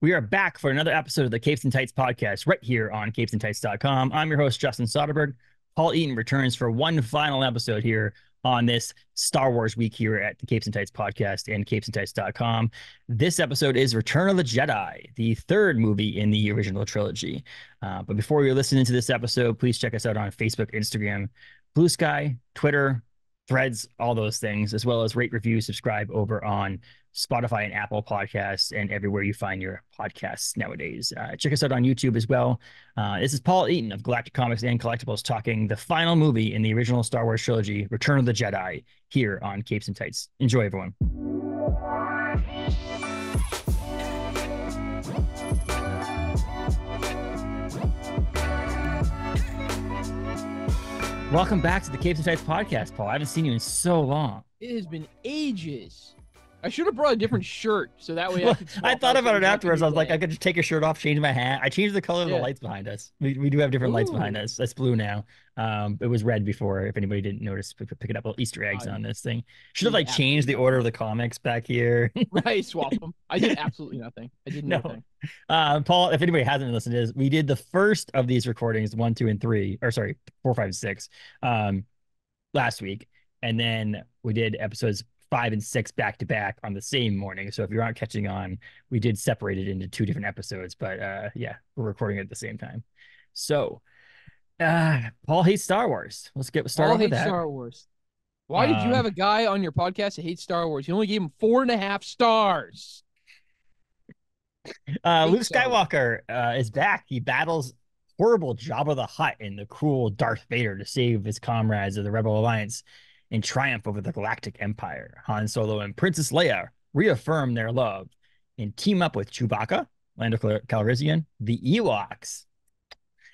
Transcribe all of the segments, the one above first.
We are back for another episode of the Capes and Tights podcast right here on capesandtights.com. I'm your host, Justin Soderberg. Paul Eaton returns for one final episode here on this Star Wars week here at the Capes and Tights podcast and capesandtights.com. This episode is Return of the Jedi, the third movie in the original trilogy. But before you're listening to this episode, please check us out on Facebook, Instagram, Blue Sky, Twitter, Threads, all those things, as well as rate, review, subscribe over on Spotify and Apple Podcasts and everywhere you find your podcasts nowadays. Check us out on YouTube as well. This is Paul Eaton of Galactic Comics and Collectibles talking the final movie in the original Star Wars trilogy, Return of the Jedi, here on Capes and Tights. Enjoy, everyone. Welcome back to the Capes and Tights podcast, Paul. I haven't seen you in so long. It has been ages. I should have brought a different shirt so that way well, I thought about it afterwards. I was like, I could just take a shirt off, change my hat. I changed the color of the lights behind us. We do have different lights behind us. That's blue now. It was red before. If anybody didn't notice, picking up little Easter eggs on this thing. Should have like changed the order of the comics back here. Right, swap them. I did absolutely nothing. I did nothing. Paul, if anybody hasn't listened to this, we did the first of these recordings, 1, 2, and 3, or sorry, 4, 5, and 6, last week, and then we did episodes 5 and 6 back to back on the same morning. So if you aren't catching on, we did separate it into 2 different episodes, but yeah, we're recording it at the same time. So Paul hates Star Wars. Let's get started with that. Star Wars. Why did you have a guy on your podcast that hates Star Wars? You only gave him 4.5 stars. Luke Skywalker is back. He battles horrible Jabba the Hut and the cruel Darth Vader to save his comrades of the Rebel Alliance and triumph over the Galactic Empire. Han Solo and Princess Leia reaffirm their love and team up with Chewbacca, Lando Calrissian, the Ewoks,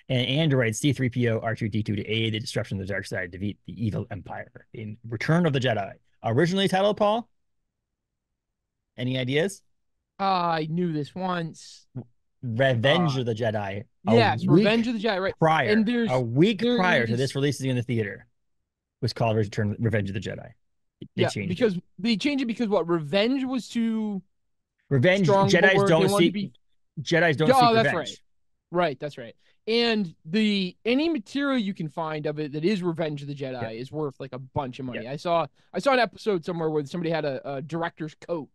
and android C-3PO, R2-D2 to aid the destruction of the dark side to defeat the evil empire in Return of the Jedi. Originally titled, Paul? Any ideas? I knew this once. Revenge of the Jedi. Yes, Revenge of the Jedi, right. Prior, and a week prior to this releasing in the theater was called Revenge of the Jedi. They changed it. They changed it because what? Revenge was too Revenge. Jedis don't seek. Jedis don't seek revenge. That's right. Right, that's right. And any material you can find of it that is Revenge of the Jedi is worth like a bunch of money. I saw an episode somewhere where somebody had a director's coat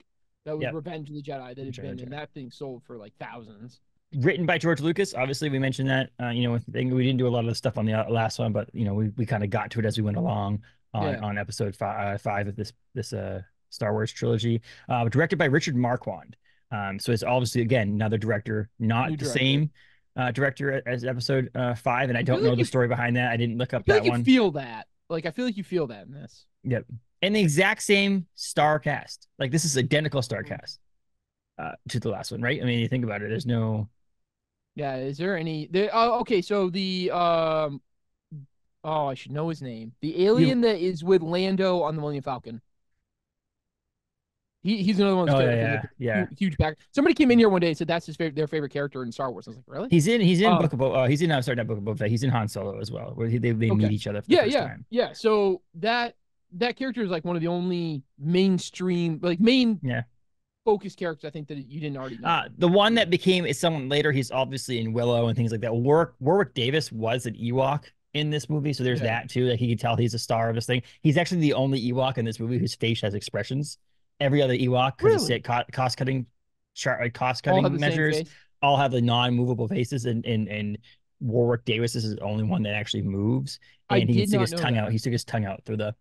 that was Revenge of the Jedi that had been, and that thing sold for like thousands. Written by George Lucas. Obviously, we mentioned that. We didn't do a lot of the stuff on the last one, but we kind of got to it as we went along on episode 5 of this Star Wars trilogy. Directed by Richard Marquand. So it's obviously again another director, not the same director as episode 5, and I don't know the story behind that. I didn't look up that one. I feel that. Like I feel like you feel that in this. Yep, and the exact same star cast. Like this is identical star cast to the last one, right? I mean, you think about it. There's no. Yeah, is there any there? Okay, so the I should know his name. The alien that is with Lando on the Millennium Falcon. He's another one. Huge back. Somebody came in here one day and said that's their favorite character in Star Wars. I was like, really? He's in Book of Boba. He's in Book of Boba Fett. He's in Han Solo as well, where they meet each other for the first time. Yeah. So that character is like one of the only mainstream focus characters I think that you didn't already know. The one that is someone later. He's obviously in Willow and things like that. Warwick Davis was an Ewok in this movie, so there's that too. Like he can tell he's a star of this thing. He's actually the only Ewok in this movie whose face has expressions. Every other Ewok, because it's cost cutting measures, all have the non-movable faces, and Warwick Davis is the only one that actually moves, and he took his tongue out. He took his tongue out through the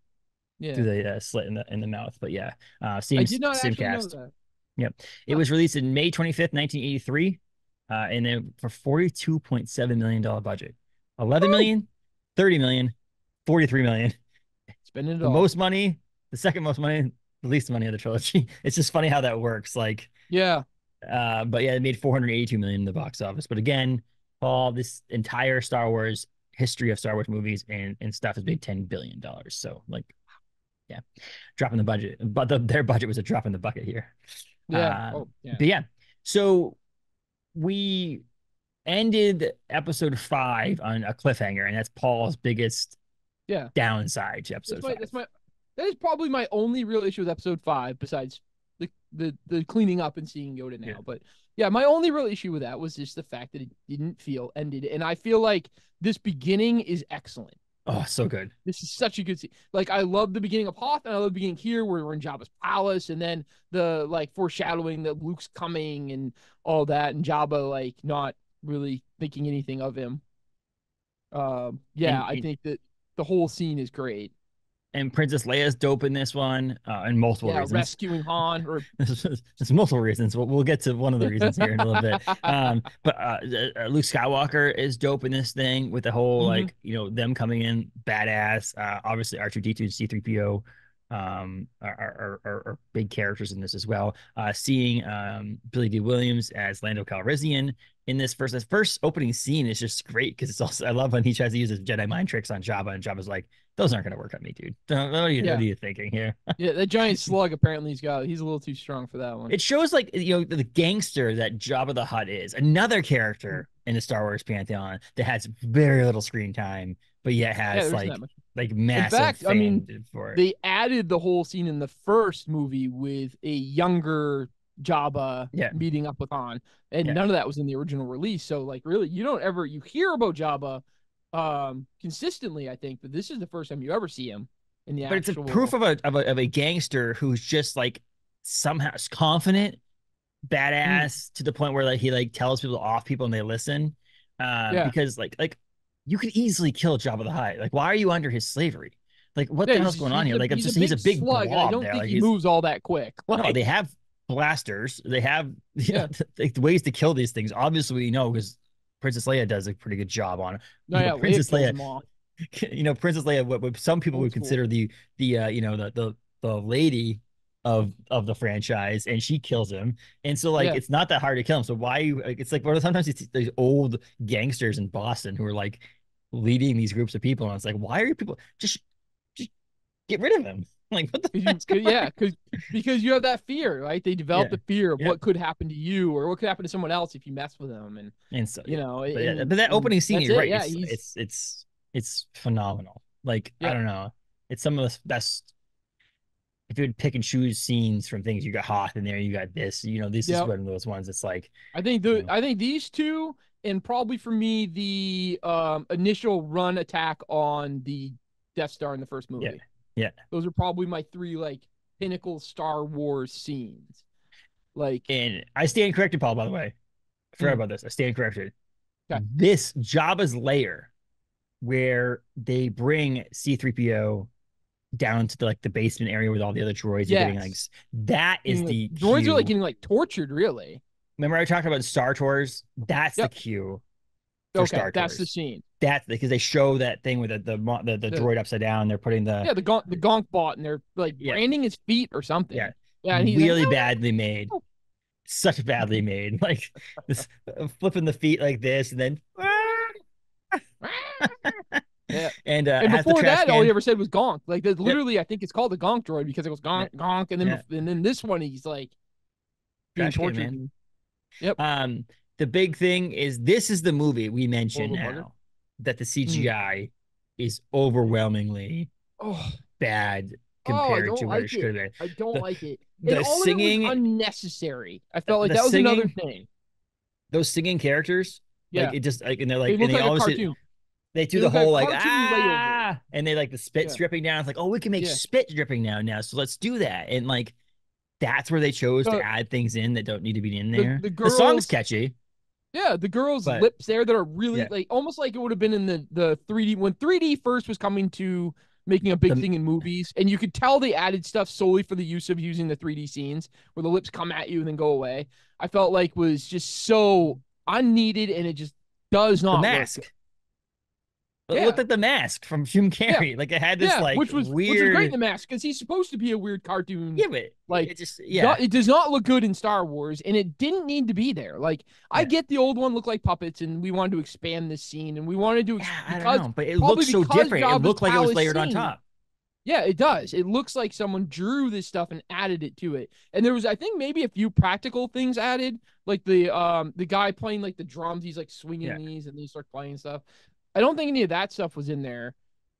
slit in the mouth. But same cast. Yep. It was released in May 25th, 1983, and then for $42.7 million budget. 11 million, 30 million, 43 million. Spending it all. The most money, the second most money, the least money of the trilogy. It's just funny how that works. Like, but it made $482 million in the box office. But again, Paul, this entire Star Wars history of Star Wars movies and stuff has made $10 billion. So like, drop in the budget, but their budget was a drop in the bucket here. So we ended episode 5 on a cliffhanger, and that's Paul's biggest downside to episode 5. That is probably my only real issue with episode 5, besides the cleaning up and seeing Yoda now. But Yeah, my only real issue with that was just the fact that it didn't feel ended. And I feel like this beginning is excellent. Oh, so good. This is such a good scene. Like, I love the beginning of Hoth, and I love the beginning here where we're in Jabba's palace, and then the like foreshadowing that Luke's coming and all that, and Jabba like not really thinking anything of him. Yeah, I think that the whole scene is great. And Princess Leia's dope in this one, and multiple Yeah, reasons. rescuing Han or There's multiple reasons. We'll get to one of the reasons here in a little bit. But Luke Skywalker is dope in this thing with the whole like them coming in badass. Obviously R2-D2 and C-3PO are big characters in this as well. Seeing Billy Dee Williams as Lando Calrissian in this first opening scene is just great because it's also I love when he tries to use his Jedi mind tricks on Jabba, and Jabba's like, "Those aren't going to work on me, dude. What are you thinking here?" Yeah, that giant slug apparently he's a little too strong for that one. It shows like the gangster that Jabba the Hutt is, another character in the Star Wars pantheon that has very little screen time, but yet has like massive. In fact, I mean, for it. They added the whole scene in the first movie with a younger Jabba meeting up with Han, and none of that was in the original release. So like, really, you hear about Jabba consistently, I think, but this is the first time you ever see him in the but it's a proof of a gangster who's just like somehow confident, badass to the point where like he like tells people off people and they listen. Because like you could easily kill Jabba the Hutt. Like, why are you under his slavery? Like, what the hell's going on here? Like, he's a big slug. I don't think he moves all that quick. No, they have blasters. They have ways to kill these things. Obviously, we know because Princess Leia does a pretty good job on it. Princess Leia. Princess Leia, what some people would consider the lady of the franchise, and she kills him. And so like it's not that hard to kill him. So why it's like sometimes it's these old gangsters in Boston who are like leading these groups of people, and it's like, why are you people just get rid of him? Like, what the heck's going on? Because you have that fear, right? They develop the fear of what could happen to you or what could happen to someone else if you mess with them, and so but that opening scene, you're right? It's phenomenal. Like I don't know, it's some of the best. If you would pick and choose scenes from things, you got Hoth in there, you got this, this is one of those ones. It's like I think these two, and probably for me the initial run attack on the Death Star in the first movie. Yeah. Those are probably my three like pinnacle Star Wars scenes. Like, and I stand corrected, Paul, by the way. I forgot about this. I stand corrected. Okay. This Jabba's lair where they bring C-3PO down to the basement area with all the other droids. Getting like that is the droids are like getting like tortured, really. Remember I talked about Star Tours? That's the cue. Okay, that's the scene. That's because they show that thing with the droid upside down. They're putting the gonk bot, and they're like branding his feet or something. Yeah, and he's really badly made. Such badly made. Like this flipping the feet like this, and then and before that, all he ever said was gonk. Like literally, I think it's called the gonk droid because it goes gonk gonk, and then this one he's like being tortured. The big thing is this is the movie we mentioned now that the CGI is overwhelmingly bad compared to what it should have been. I don't like it. The singing was unnecessary. I felt like that was another thing. Those singing characters, like it just like, and they're like, and they obviously they do the whole like and they like the spit dripping down. It's like, oh, we can make spit dripping now, so let's do that. And like that's where they chose to add things in that don't need to be in there. The song's catchy. Yeah, the girls' lips there that are really like almost like it would have been in the 3D when 3D first was coming to making a big thing in movies, and you could tell they added stuff solely for the use of using the 3D scenes where the lips come at you and then go away. I felt like was just so unneeded, and it just does not work. It looked like the mask from Jim Carrey. Like it had this which was great in the mask because he's supposed to be a weird cartoon. Yeah, but like it does not look good in Star Wars, and it didn't need to be there. Like I get the old one looked like puppets, and we wanted to expand this scene, and we wanted to. I don't know, but it looks so different. It looked like it was layered on top. Yeah, it does. It looks like someone drew this stuff and added it to it. And there was, I think, maybe a few practical things added, like the guy playing like the drums. He's like swinging these, and he starts playing stuff. I don't think any of that stuff was in there,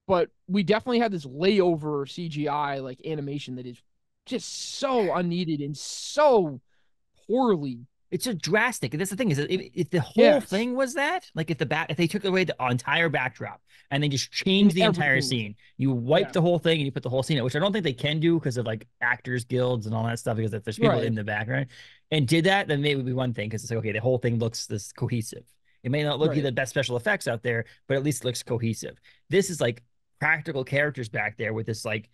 but we definitely had this layover CGI like animation that is just so unneeded and so poorly It's a drastic. And that's the thing is, if the whole Yes. thing was that, like if they took away the entire backdrop and they just And changed the entire everything was, scene, you wipe yeah. the whole thing and you put the whole scene out, which I don't think they can do because of like actors guilds and all that stuff. Because if there's people in Right. the background and did that, then maybe it would be one thing because it's like okay, the whole thing looks this cohesive. It may not look like Right. the best special effects out there, but at least it looks cohesive. This is like practical characters back there with this like,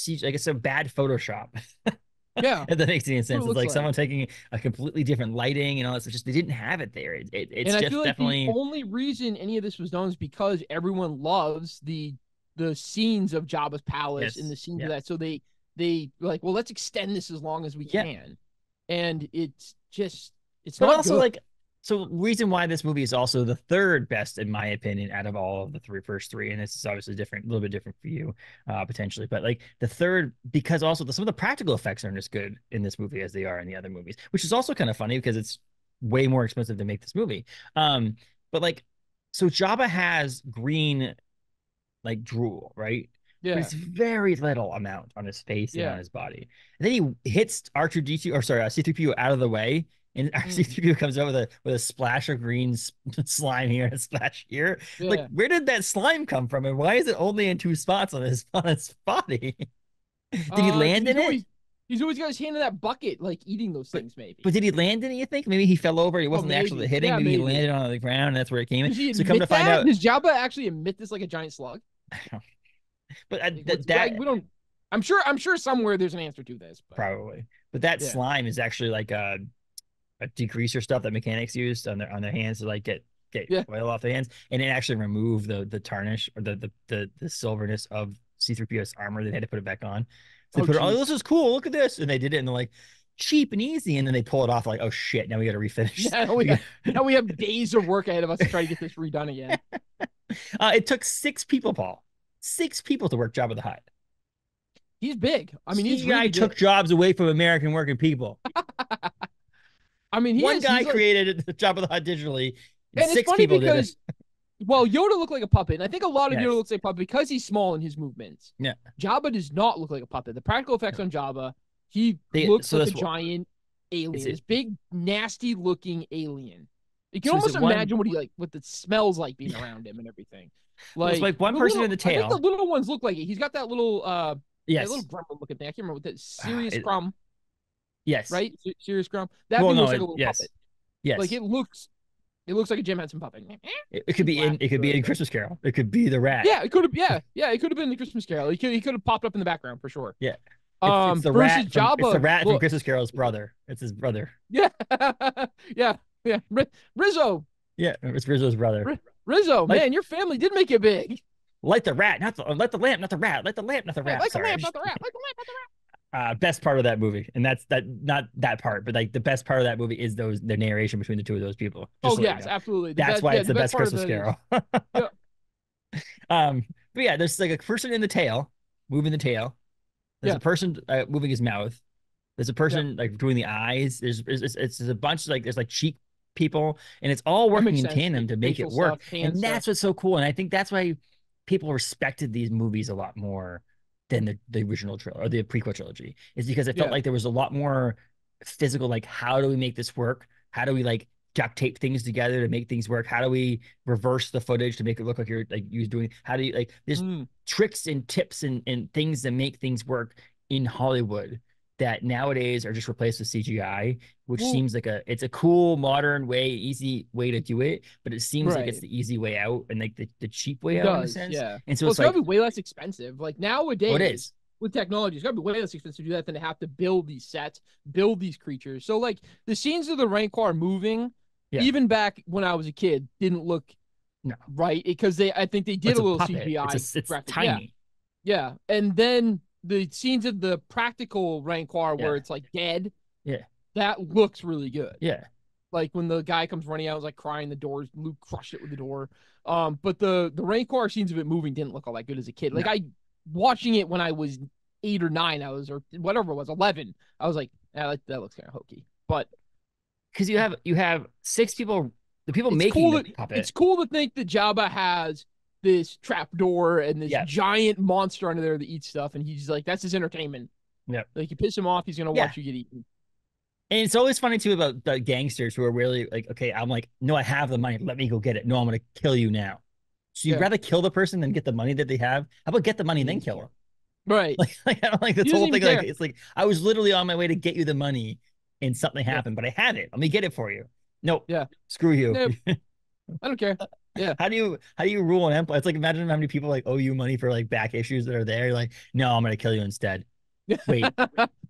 I guess, a bad Photoshop. Yeah. If that makes any That's what sense. it It's looks like like. someone taking a completely different lighting and all that. It's just they didn't have it there. It's And I just feel like the definitely only reason any of this was done is because everyone loves the scenes of Jabba's palace and yes, the scenes of yeah, that. So they were like, well, let's extend this as long as we yeah. can. And it's But not also good. like so reason why this movie is also the third best in my opinion out of all of the first three, and this is obviously different, a little bit different for you, potentially, but like the third because also some of the practical effects aren't as good in this movie as they are in the other movies, which is also kind of funny because it's way more expensive to make this movie. But like so Jabba has green like drool, right? But Yeah. it's very little amount on his face and on Yeah. his body. And then he hits R2-D2 or sorry, C-3PO out of the way, and Mm. C-3PO comes out with a splash of green slime here and a splash here. Like, Yeah. where did that slime come from, and why is it only in two spots on his body? Did he Because land in it? he's always got his hand in that bucket, like eating those But things, maybe. but did he land in it? You think maybe he fell over? He Oh, wasn't actually maybe. hitting. Yeah, Maybe he maybe. landed on the ground, and that's where it came in. Does he So come to admit find that? out, Does Jabba actually admit this like a giant slug? but Like, that we don't. I'm sure somewhere there's an answer to this, but probably. But that yeah, slime is actually like a degreaser stuff that mechanics used on their hands to like get yeah. oil off the hands, and it actually removed the tarnish or the silverness of C-3PO's armor. They had to put it back on. So they Oh, put it, oh, this jeez. is cool. Look at this, and they did it, and they're like cheap and easy, and then they pull it off like, oh shit, now we got to refinish. Now We got, now we have days of work ahead of us to try to get this redone again. it took 6 people, Paul, 6 people to work Jabba the Hut. He's big. I mean, he's CGI really took big. jobs away from American working people. I mean, he One is. guy He's like, created the Jabba the Hut digitally, and and it's six funny people did it. because well, Yoda looked like a puppet, and I think a lot of Yoda Yes. looks like a puppet because he's small in his movements. Yeah. Jabba does not look like a puppet. The practical effects on Jabba, he They looks so like a that's what giant is alien, it. this big, nasty looking alien. You can So is it almost one? imagine what it smells like being around him and everything. Well, it's Like like one the person in the little, I think the tail. little ones look like it. He's got that little Yes. gremlin looking thing. I can't remember what that Serious It, Crumb, yes. right? Serious Crumb. That Well, thing no. looks like a little Yes. puppet. Like Yes. it looks like a Jim Henson puppet. It could He's be in. laughing It could through be it, in but Christmas Carol. It could be the rat. yeah, it could have. Yeah, yeah, it could have been the Christmas Carol. He could have popped up in the background for sure. Yeah. It's the Versus rat from Jabba. Look, Christmas Carol's brother. It's his brother. yeah, yeah, yeah. Rizzo, Yeah, it's Rizzo's brother. Rizzo, Like man, your family did make it big. light the rat, not the light the lamp, not the rat. Light the lamp, not the Hey, rat. like the Sorry. lamp, not the rat. Like the lamp, not the Best part of that movie, and that's that not that part, but like the best part of that movie is the narration between the two of those people. Just Oh to let you yes, know. absolutely. That's why it's The the best best part of Christmas that is Carol. yeah, But yeah, there's like a person in the tail, moving the tail. There's yeah, a person moving his mouth. There's a yeah. person like doing the eyes. It's a bunch like there's like cheek people, and it's all That working makes in sense. tandem to make Facial it work. stuff, hand And stuff. that's what's so cool. And I think that's why people respected these movies a lot more than the original trilogy or the prequel trilogy, is because it felt Yeah. like there was a lot more physical. Like, how do we make this work? How do we like duct tape things together to make things work? How do we reverse the footage to make it look like you're doing? How do you like? There's Mm, tricks and tips and things that make things work in Hollywood that nowadays are just replaced with CGI, which well, seems like it's a cool, modern way, easy way to do it, but it seems like it's right. the easy way out and like the cheap way It out in a does, sense. yeah. And so Well, it's it's gotta like, be way less expensive. Like oh, it nowadays, is. with technology, it's gotta be way less expensive to do that than to have to build these sets, build these creatures. So like the scenes of the Rancor moving, Yeah. even back when I was a kid, didn't look No. right because I think they did It's a a little puppet. CGI It's graphic. Yeah, tiny. yeah. And then the scenes of the practical Rancor Yeah. where it's like dead, Yeah. that looks really good. Yeah. Like when the guy comes running out, was like crying the doors, Luke crushed it with the door. But the Rancor scenes of it moving didn't look all that good as a kid. Like No. I watching it when I was 8 or 9, or whatever it was, 11. I was like, yeah, that looks kind of hokey. But Because you have 6 people, the people it's making cool the that puppet. it's cool to think that Jabba has this trap door and this Yes. giant monster under there that eats stuff, and he's like, that's his entertainment. Yeah. Like you piss him off, he's gonna Yeah. watch you get eaten. And it's always funny too about the gangsters who are really like, okay, I'm like, no, I have the money. Let me go get it. No, I'm gonna kill you now. So you'd Yeah. rather kill the person than get the money that they have? How about get the money and He then doesn't kill them? care. Right. Like I don't like this He doesn't whole even thing. Like care. it's like I was literally on my way to get you the money and something Yeah. happened, but I had it. Let me get it for you. Nope. Yeah. Screw you. Nope. I don't care. Yeah. How do you rule an empire? It's like imagine how many people like owe you money for like back issues that are there. You're like, no, I'm gonna kill you instead. Wait,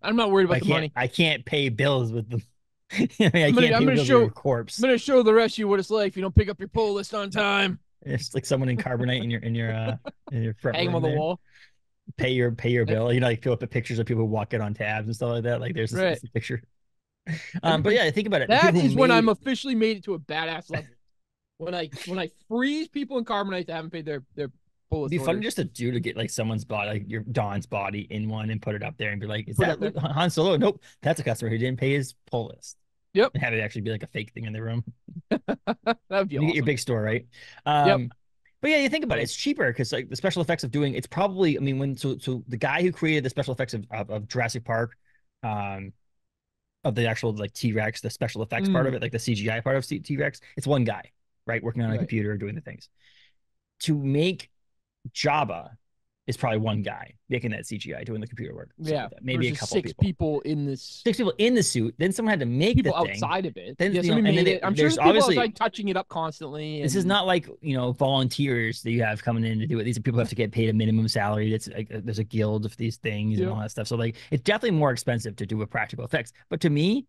I'm not worried I about the can't money. I can't pay bills with them. I mean, I I'm gonna can't I'm pay gonna bills with show your corpse. the rest of you what it's like if you don't pick up your pull list on time. It's like someone in carbonite in your front Hang them room on the there. wall. Pay your bill. You know, like fill up the pictures of people walking on tabs and stuff like that. Like there's Right. this picture. But Everybody. yeah, think about it. The That people who is when I'm made officially made it to a badass level. When I freeze people in carbonite that haven't paid their it'd bullet be funny orders. just to do to get like someone's body, like your Don's body in one and put it up there and be like, is Put that up there. Han Solo? Nope, that's a customer who didn't pay his pull list. Yep. And have it actually be like a fake thing in the room. That would be You get your awesome. big store, right? Yep. But yeah, you think about it, Right. it's cheaper because like the special effects of doing it's probably, I mean, so the guy who created the special effects of Jurassic Park, um, of the actual like T-Rex, the special effects part of Mm, it, like the CGI part of T-Rex, it's one guy, right? Working on a right. computer doing the things. To make Jabba is probably one guy making that CGI doing the computer work, stuff Yeah. like that. Maybe a Versus couple six people. people in this 6 people in the suit. Then someone had to make the people thing. outside of it. Then Yeah, you know, somebody and then made it. I'm sure there's there's people obviously outside touching it up constantly. this is And not like volunteers that you have coming in to do it. These are people who have to get paid a minimum salary. That's like, there's a guild of these things and yep. all that stuff. So like it's definitely more expensive to do with practical effects. But to me,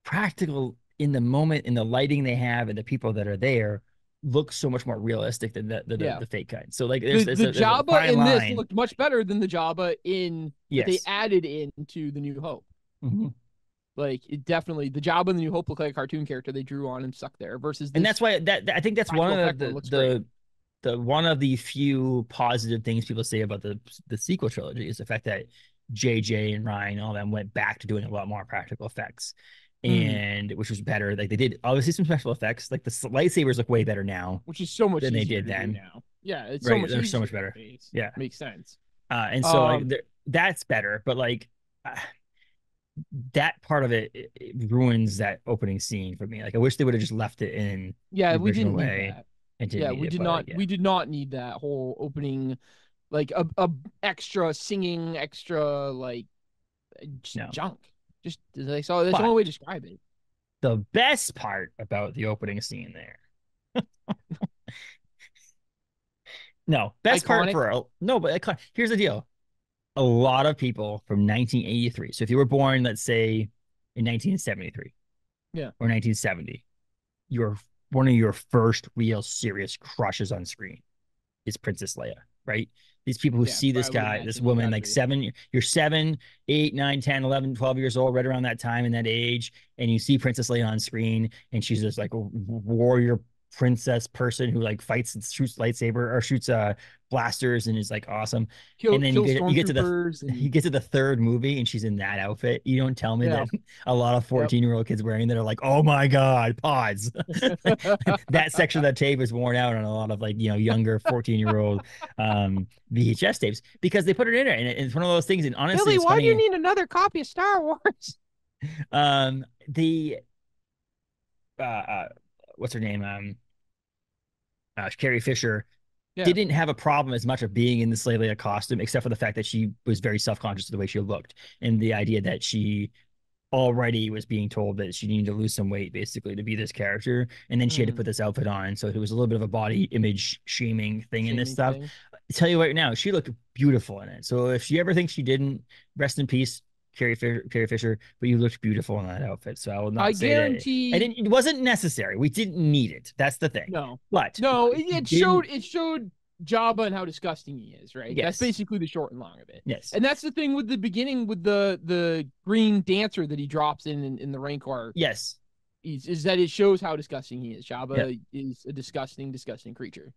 practical in the moment, in the lighting they have, and the people that are there, looks so much more realistic than Yeah. the fake kind. So like The there's a Jabba fine in this line. looked much better than the Jabba in that they Yes. added into the New Hope. Mm-hmm. Like it definitely the Jabba in the New Hope looked like a cartoon character they drew on and stuck there versus And that's this why I think that's one practical of effect one looks great. the one of the few positive things people say about the sequel trilogy is the fact that JJ and Ryan all them went back to doing a lot more practical effects, Mm, and which was better. Like they did obviously some special effects. Like the lightsabers look way better now which is so much than they easier did to do then. now. Yeah, it's so Right? much They're so easier much to better. face. Yeah. Makes sense. And so like Um, that's better, but like uh, that part of it ruins that opening scene for me. Like I wish they would have just left it in yeah, the we original didn't need way that. and didn't Yeah, need it. But like yeah. we did not need that whole opening like a extra singing, extra like just No. junk. Just like so that's the But only way to describe it. the best part about the opening scene there. No, best part Iconic. for no, but here's the deal. A lot of people from 1983. So if you were born, let's say in 1973 Yeah. or 1970, your one of your first real serious crushes on screen is Princess Leia, right? These people who Yeah, see this I would guy, this imagine you woman, gotta like be. you're 7, 8, 9, 10, 11, 12 years old, right around that time in that age, and you see Princess Leia on screen, and she's this like a warrior princess person who like fights and shoots lightsaber or shoots blasters and is like awesome. And then Kill you get to the stormtroopers you and get to the third movie and she's in that outfit. You don't tell me yeah. that a lot of Yep. 14-year-old kids wearing that are like, oh my God, pause. That section of the tape is worn out on a lot of like, younger 14-year-old VHS tapes because they put it in there. And it's one of those things. And honestly, Billy, it's why do you funny. need another copy of Star Wars? The what's her name? Carrie Fisher Yeah. didn't have a problem as much of being in the Slave Leia costume, except for the fact that she was very self-conscious of the way she looked and the idea that she already was being told that she needed to lose some weight basically to be this character, and then she had to Mm, put this outfit on, so it was a little bit of a body image shaming thing in this shaming stuff. thing. I tell you right now, she looked beautiful in it. So if she ever thinks she didn't, rest in peace, Carrie Fisher, but you looked beautiful in that outfit. So I will I not say that guarantee it wasn't necessary. We didn't need it. That's the thing. no. But No, if you it didn't, showed Jabba and how disgusting he is, right? That's yes, basically the short and long of it. yes, And that's the thing with the beginning with the green dancer that he drops in the Rancor yes, is that it shows how disgusting he is. yeah, Jabba is a disgusting, disgusting creature.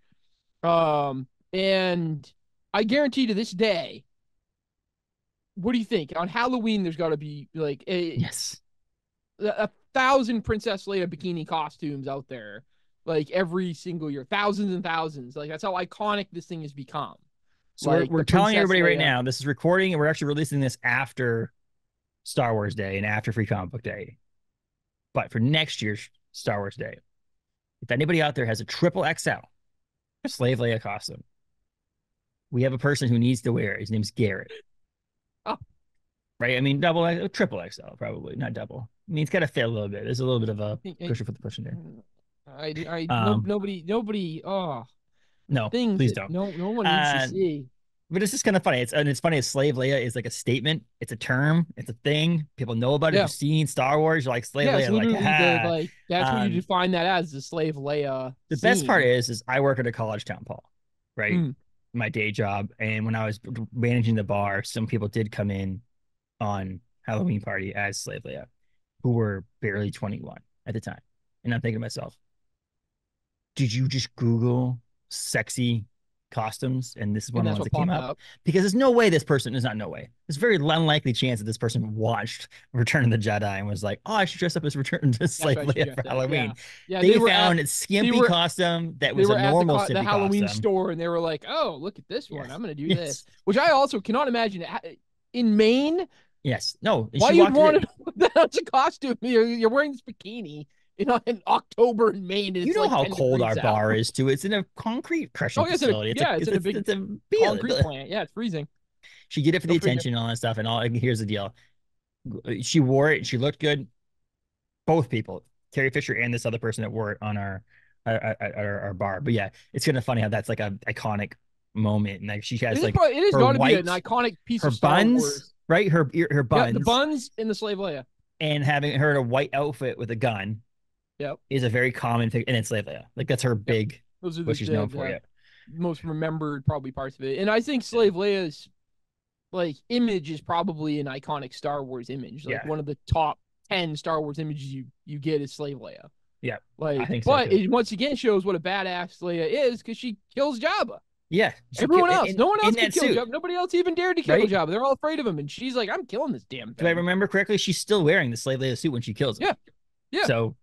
And I guarantee to this day, what do you think? On Halloween, there's got to be like yes. a thousand Princess Leia bikini costumes out there, like every single year, thousands and thousands. Like that's how iconic this thing has become. So Like we're the telling Princess everybody right Leia. now, this is recording and we're actually releasing this after Star Wars Day and after Free Comic Book Day. But for next year's Star Wars Day, if anybody out there has a triple XL Slave Leia costume, we have a person who needs to wear it. His name's Garrett. Oh. Right? I mean, triple XL, probably, not double. I mean, it's got to fit a little bit. There's a little bit of a cushion for the pushing there. Nobody. Oh, no, things please that don't. no one needs to see. But it's just kind of funny. It's funny. Slave Leia is like a statement. It's a term. It's a thing. People know about it. Yeah. You've seen Star Wars. You're like Slave Leia. It's literally like, that's what you define that as, the Slave Leia. The best part is I work at a college town, Paul, right? My day job. And when I was managing the bar, some people did come in on Halloween party as Slave Leia, who were barely 21 at the time. And I'm thinking to myself, did you just Google sexy costumes and this is one of the ones that came up? Because there's no way this person is not no way. There's a very unlikely chance that this person watched Return of the Jedi and was like, oh, I should dress up as Return to Slave Leia for Halloween. Yeah, they found a skimpy costume that was a normal the Halloween store, and they were like, oh, look at this one. I'm going to do this. Which I also cannot imagine in Maine. Yes. No. Why you'd want that's a costume? You're wearing this bikini in October in Maine. And you know how cold our bar is too. It's in a concrete crushing facility. It's in a big concrete plant. Yeah, it's freezing. She did it for the attention and all that stuff. And here's the deal. She wore it. She looked good. Both people, Carrie Fisher and this other person that wore it on our bar. But yeah, it's kind of funny how that's like an iconic moment. And like she has it is going to be an iconic piece of Star Wars. Right? Her buns. Yeah, the buns in the Slave Leia. And having her in a white outfit with a gun. Yep. Is a very common thing. And it's Slave Leia. Like that's her big, those are what she's known for. Most remembered probably parts of it. And I think Slave Leia's image is probably an iconic Star Wars image. One of the top 10 Star Wars images you get is Slave Leia. Yeah. I think so but it once again shows what a badass Leia is because she kills Jabba. Yeah. Everyone else. No one else can kill Jabba. Nobody else even dared to kill Jabba. They're all afraid of him. And she's like, I'm killing this damn thing. Do I remember correctly? She's still wearing the Slave Leia suit when she kills him. Yeah. Yeah. So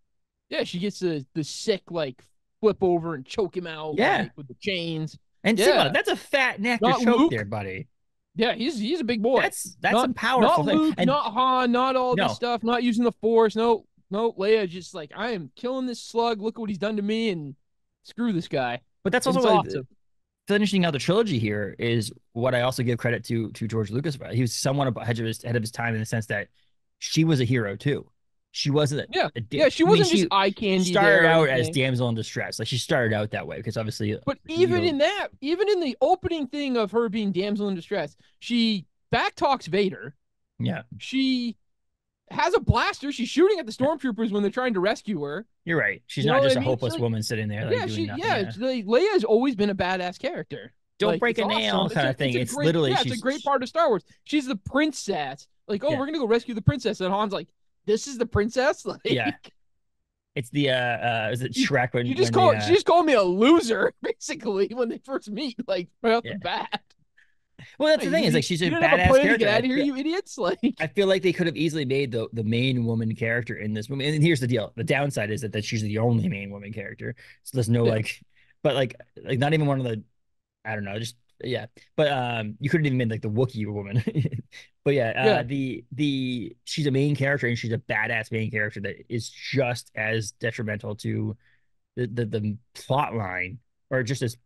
yeah, she gets the sick flip over and choke him out with the chains. And that's a fat neck to choke there, buddy. Yeah, he's a big boy. That's a powerful thing. Not Luke, and not Han, not all this stuff, not using the Force. No, Leia just like, I am killing this slug. Look what he's done to me, and screw this guy. But that's also awesome. Finishing out the trilogy here is what I also give credit to George Lucas about. He was somewhat ahead of his time in the sense that she was a hero too. She wasn't. She wasn't just eye candy. Started out as damsel in distress. Like she started out that way because obviously. But even in the opening thing of her being damsel in distress, she backtalks Vader. Yeah. She has a blaster. She's shooting at the stormtroopers when they're trying to rescue her. You're right. She's not just a hopeless woman sitting there. Leia's always been a badass character. Don't break a nail kind of thing. It's literally. It's a great part of Star Wars. She's the princess. We're gonna go rescue the princess, and Han's like, this is the princess? It's the is it Shrek when she just called me a loser, basically, when they first meet, right off the bat. Well, that's the thing, is like she's a badass character. Get out of here, you idiots. I feel like they could have easily made the main woman character in this movie. And here's the deal. The downside is that she's the only main woman character. So there's no but not even one of the, I don't know, just but you couldn't even made the Wookiee woman. But she's a main character and she's a badass main character that is just as detrimental to the plot line, or just as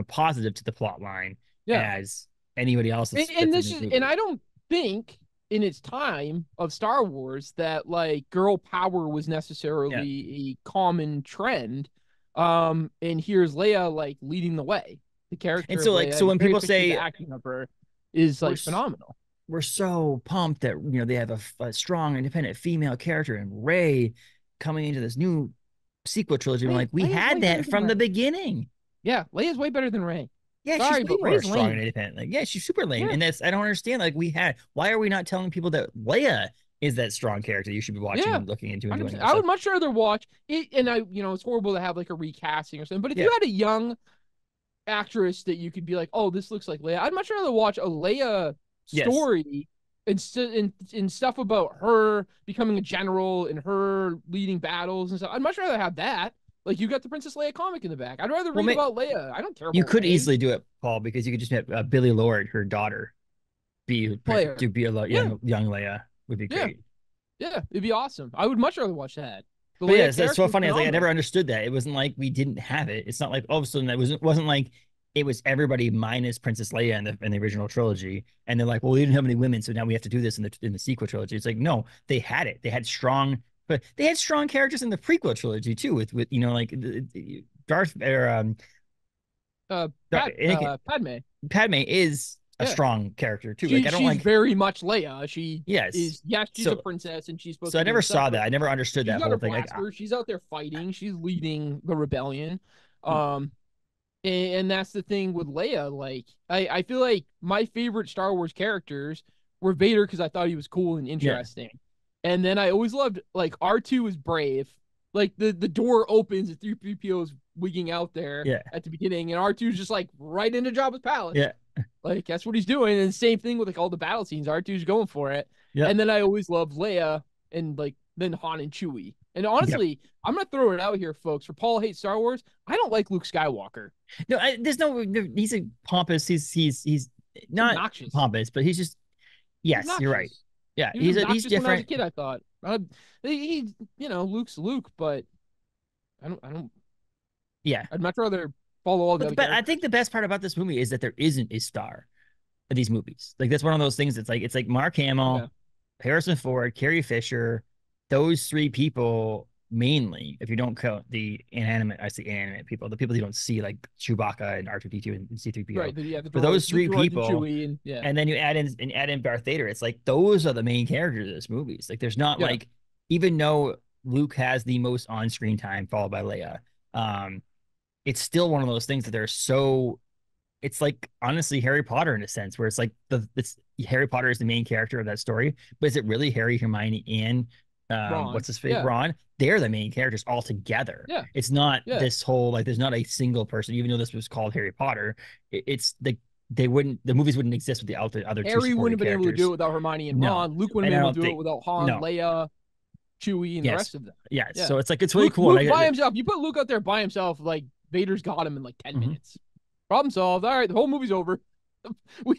positive to the plot line as anybody else. And I don't think in its time of Star Wars that girl power was necessarily a common trend. And here's Leia leading the way. The character, and so when people say the acting of her is phenomenal, we're so pumped that they have a strong, independent female character and Rey coming into this new sequel trilogy. We had that from the beginning. Yeah, Leia's way better than Rey. Yeah, she's way more strong and independent. She's super lame, and I don't understand. Why are we not telling people that Leia is that strong character you should be watching and looking into and doing? I would much rather watch it, and it's horrible to have a recasting or something. But if you had a young actress that you could be like, oh, this looks like Leia, I'd much rather watch a Leia story and stuff about her becoming a general and her leading battles and stuff. I'd much rather have that. You got the Princess Leia comic in the back. I'd rather read about Leia. I don't care about you could easily do it, Paul, because you could just have Billy Lord, her daughter, be a young Leia. would be Yeah, great. yeah, it'd be awesome. I would much rather watch that. The But yeah, Leia it's so character is funny. It's like I never phenomenal. understood that. It wasn't like we didn't have it. It's not like all of a sudden that wasn't like it was everybody minus Princess Leia in the original trilogy, and they're like, well, we didn't have any women, so now we have to do this in the sequel trilogy. It's like no, they had it. They had strong, but they had strong characters in the prequel trilogy too, with like Darth or Anakin, Padme. Padme is a Yeah, strong character too. Like I don't she's like very much Leia. She yes. is, yes, she's a So princess and she's supposed so to I be never the saw center that. of I it. never understood She's that got whole her thing. Like blaster. She's out there fighting. She's leading the rebellion. Um, and that's the thing with Leia. Like, I feel like my favorite Star Wars characters were Vader because I thought he was cool and yeah, interesting. And then I always loved like R2 is brave. Like the door opens and 3PO is wigging out there yeah, at the beginning, and R2 is just like right into Jabba's palace. yeah, Like that's what he's doing. And same thing with like all the battle scenes. R2's going for it. yeah, And then I always loved Leia and like then Han and Chewie. And yeah. honestly, I'm gonna throw it out here, folks. For Paul hates Star Wars, I don't like Luke Skywalker. No, there's no. He's a pompous. He's not Obnoxious. pompous, but he's just. He's Yes, you're right. obnoxious. Yeah, He was he's obnoxious when I was a different. kid. I thought he, Luke's Luke, but I don't. Yeah, I'd much rather follow all the other but I think characters. the best part about this movie is that there isn't a star of these movies. Like that's one of those things. That's like it's like Mark Yeah, Hamill, Harrison Ford, Carrie Fisher, those three people mainly. If you don't count the inanimate, I say inanimate people, the people you don't see like Chewbacca and R2-D2 and C-3PO. right. Yeah, the For droids, those the three droids and people, Chewie, and yeah, and then you add in Darth Vader. It's like those are the main characters of this movies. Like there's not yeah. like even though Luke has the most on-screen time, followed by Leia. It's still one of those things that they're so it's like honestly Harry Potter in a sense where it's like it's Harry Potter is the main character of that story, but is it really Harry, Hermione, and Ron. what's his face, Yeah, Ron? They're the main characters all together. yeah, It's not yeah. this whole like there's not a single person, even though this was called Harry Potter. It's the movies wouldn't exist with the other two Harry supporting wouldn't have been able to do it characters. without Hermione and No, Ron. Luke wouldn't and have I been able don't to do it think without Han, no. Leia, Chewie, and the Yes, rest of them. yes. Yeah. So it's like it's really Luke, cool. Luke And by himself. You put Luke out there by himself, like Vader's got him in like 10 mhm. minutes. Problem solved. All right, the whole movie's over.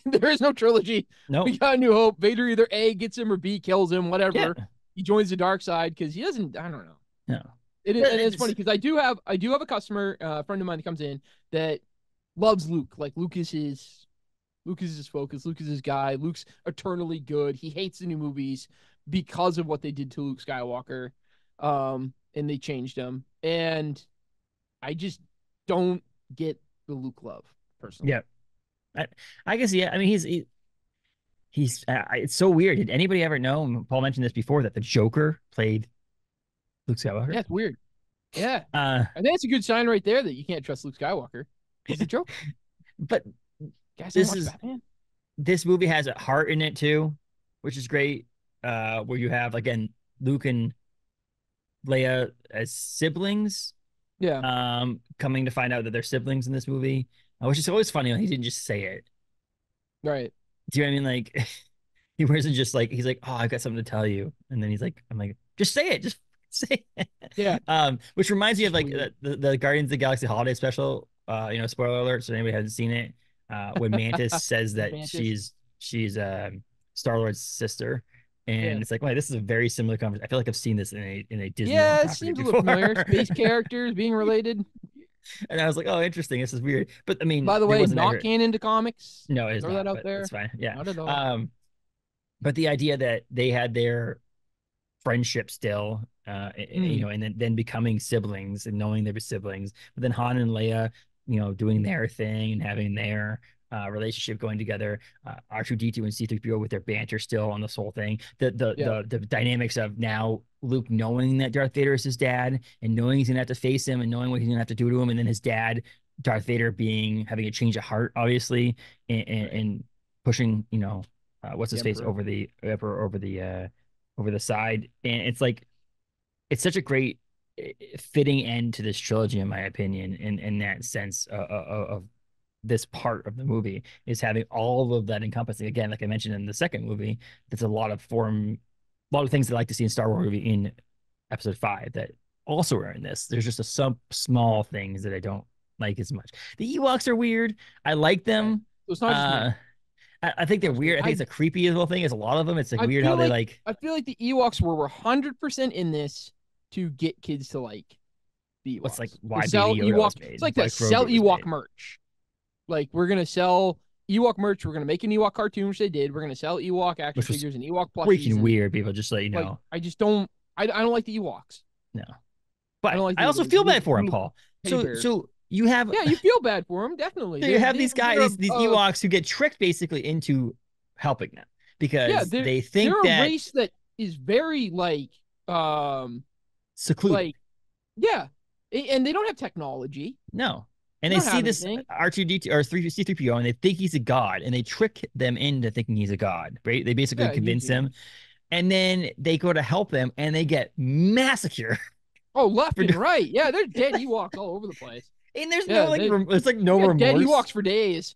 There is no trilogy. No, We got a new hope. Vader either A gets him or B kills him, yeah, whatever. He joins the dark side because he doesn't. I don't know. no. And it's funny because I do have a customer, a friend of mine that comes in that loves Luke. Like Luke is his focus. Luke is his guy. Luke's eternally good. He hates the new movies because of what they did to Luke Skywalker. And they changed him. And I just don't get the Luke love Yeah, personally. I, I guess yeah. I mean, he's it's so weird. Did anybody ever know? Paul mentioned this before that the Joker played Luke Skywalker. Yeah, it's weird. Yeah. Uh, I think it's a good sign right there that you can't trust Luke Skywalker. He's a Joker. but Guys don't this watch is Batman. this movie has a heart in it too, which is great. Where you have again Luke and Leia as siblings, Yeah. coming to find out that they're siblings in this movie, which is always funny when he didn't just say it. Right. Do you know what I mean? Like he wasn't just like he's like, oh, I've got something to tell you, and then he's like, I'm like, just say it, just say it. Yeah. Which reminds me of It's like weird. the Guardians of the Galaxy holiday special. Spoiler alert, so anybody hasn't seen it. When Mantis says that Mantis. she's Star-Lord's sister, Yeah. and it's like, wait, this is a very similar conversation. I feel like I've seen this in a Disney-owned Yeah, it property seems a little before. familiar. Space characters being related. And I was like, oh, interesting. This is weird. But I mean, By the there way, wasn't not ever canon to comics. no, it is Throw that not, out but that's there. fine. Yeah. Not at all. But the idea that they had their friendship still, Mm, and then becoming siblings and knowing they were siblings, but then Han and Leia, doing their thing and having their relationship going together, R2-D2 and C-3PO with their banter still on this whole thing, yeah. the dynamics of now Luke knowing that Darth Vader is his dad and knowing he's gonna have to face him and knowing what he's gonna have to do to him, and then his dad, Darth Vader, having a change of heart, obviously, Right. and pushing, what's The his face Emperor. over the emperor over the side, and it's like it's such a great fitting end to this trilogy, in my opinion, in that sense of this part of the movie is having all of that encompassing. Again, like I mentioned in the second movie, that's a lot of things that I like to see in Star Wars movie in Episode 5 that also are in this. There's just some small things that I don't like as much. The Ewoks are weird. I like Okay. them. So it's not just Uh, me. I think they're weird. I think it's a creepy little thing. It's a lot of them. It's like weird how they like. I feel like the Ewoks were 100% in this to get kids to like the Ewoks. What's like why sell Baby Yoda was Ewok. made. It's like to sell Ewok merch. Like we're gonna sell Ewok merch. We're gonna make an Ewok cartoon, which they did. We're gonna sell Ewok action figures and Ewok plushies. Freaking weird, people. Just let you know. Like, I just don't. I don't like the Ewoks. No, but I also feel bad for him, Paul. So you have you feel bad for him, definitely. You have these guys, these Ewoks who get tricked basically into helping them because they think they're a race that is very like secluded. Like, and they don't have technology. No. And they see this R2-D2 or C-3PO and they think he's a god and they trick them into thinking he's a god, right? They basically convince him. And then they go to help them and they get massacred. Oh, left and right. Yeah, there's dead Ewoks all over the place. And there's no like, it's like no remorse. Dead Ewoks for days.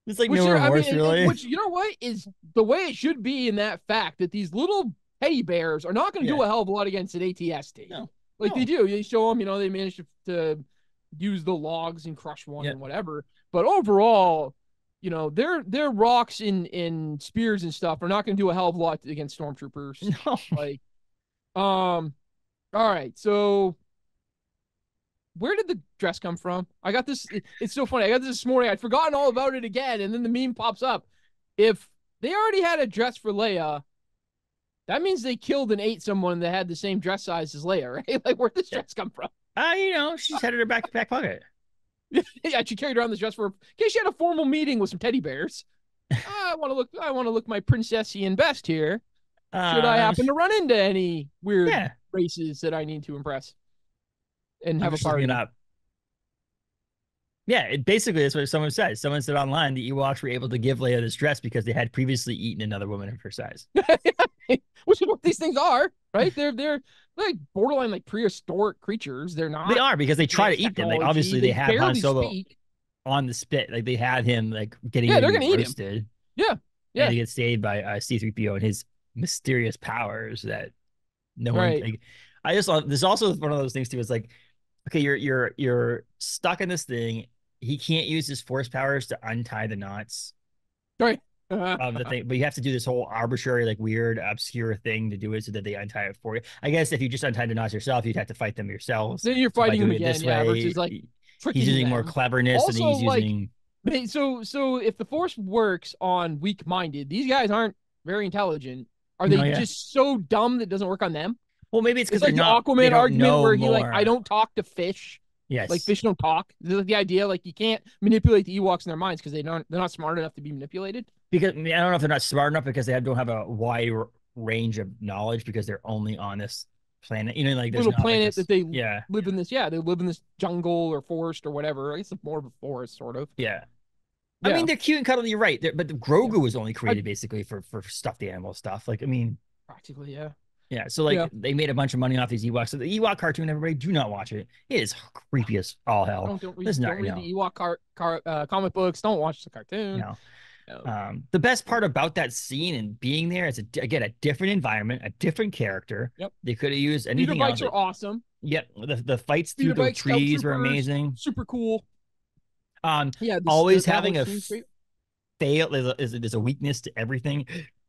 It's like no remorse, really. Which, you know what, is the way it should be in that fact that these little teddy bears are not going to do a hell of a lot against an AT-ST. No. Like they do. They show them, they manage to use the logs and crush one and whatever. But overall, their rocks and spears and stuff are not going to do a hell of a lot against stormtroopers. No. Like, all right. So where did the dress come from? I got this. It's so funny. I got this morning. I'd forgotten all about it again. And then the meme pops up. If they already had a dress for Leia, that means they killed and ate someone that had the same dress size as Leia, right? Like, where'd this dress come from? She's had it in her back pocket. Yeah, she carried around this dress in case she had a formal meeting with some teddy bears. I want to look my princessian best here. Should I happen to run into any weird races that I need to impress and have a party? Yeah, basically that's what someone said. Someone said online the Ewoks were able to give Leia this dress because they had previously eaten another woman of her size. Which is what these things are, right? They're like borderline like prehistoric creatures. They're not. They are because they try to eat them. Like obviously they have Han Solo on the spit. Like they had him like getting they're gonna roasted. Eat him. Yeah. And he gets saved by C-3PO and his mysterious powers that no one. Like, I just there's also one of those things too. Is like, okay, you're stuck in this thing. He can't use his force powers to untie the knots. Right. Of the thing, but you have to do this whole arbitrary, like weird, obscure thing to do it so that they untie it for you. I guess if you just untie the knots yourself, you'd have to fight them yourselves. Then you're fighting them again, versus like he's using more cleverness and he's using. So if the force works on weak-minded, these guys aren't very intelligent. Are they just so dumb that it doesn't work on them? Well, maybe it's because like the Aquaman argument where he I don't talk to fish. Yes. Like fish don't talk. The idea, like you can't manipulate the Ewoks in their minds because they're not smart enough to be manipulated. Because I don't know if they're not smart enough because they don't have a wide range of knowledge because they're only on this planet. Like there's little planet that they live in this. Yeah, they live in this jungle or forest or whatever. I guess it's more of a forest, sort of. Yeah. I mean, they're cute and cuddly. You're right. But the Grogu was only created basically for stuffed animal stuff. Like, I mean, practically, yeah. Yeah, so like they made a bunch of money off these Ewoks. So the Ewok cartoon, everybody, do not watch it. It is creepy as all hell. Don't read the Ewok comic books. Don't watch the cartoon. No. The best part about that scene and being there is again a different environment, a different character. Yep. They could have used anything else. Bikes are awesome. Yep. The fights through the trees were amazing. Super cool. Always having a fail. There's a weakness to everything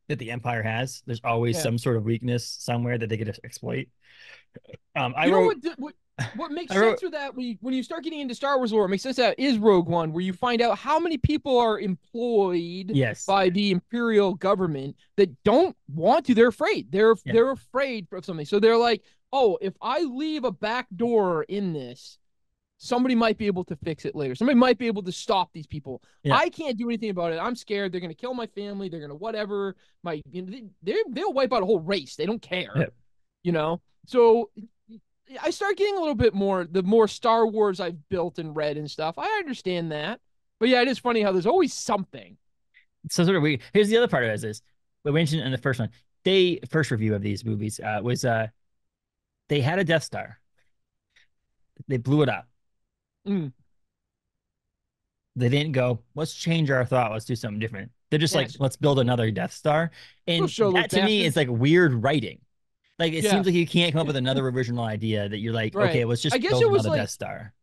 that the Empire has. There's always some sort of weakness somewhere that they could exploit. What makes sense with that when you start getting into Star Wars lore, it makes sense that is Rogue One, where you find out how many people are employed by the Imperial government that don't want to. They're afraid. They're afraid of something. So they're like, oh, if I leave a back door in this, somebody might be able to fix it later. Somebody might be able to stop these people. Yeah. I can't do anything about it. I'm scared. They're going to kill my family. They're going to whatever. They'll wipe out a whole race. They don't care. Yeah. So I start getting a little bit more, the more Star Wars I've built and read and stuff. I understand that. But yeah, it is funny how there's always something. So sort of weird. Here's the other part of this. We mentioned in the first one, first review of these movies was they had a Death Star. They blew it up. They didn't go, let's change our thought. Let's do something different. They're just like, let's build another Death Star. And that to me is like weird writing. Like, it seems like you can't come up with another original idea that you're like, okay, let's just build another Death Star.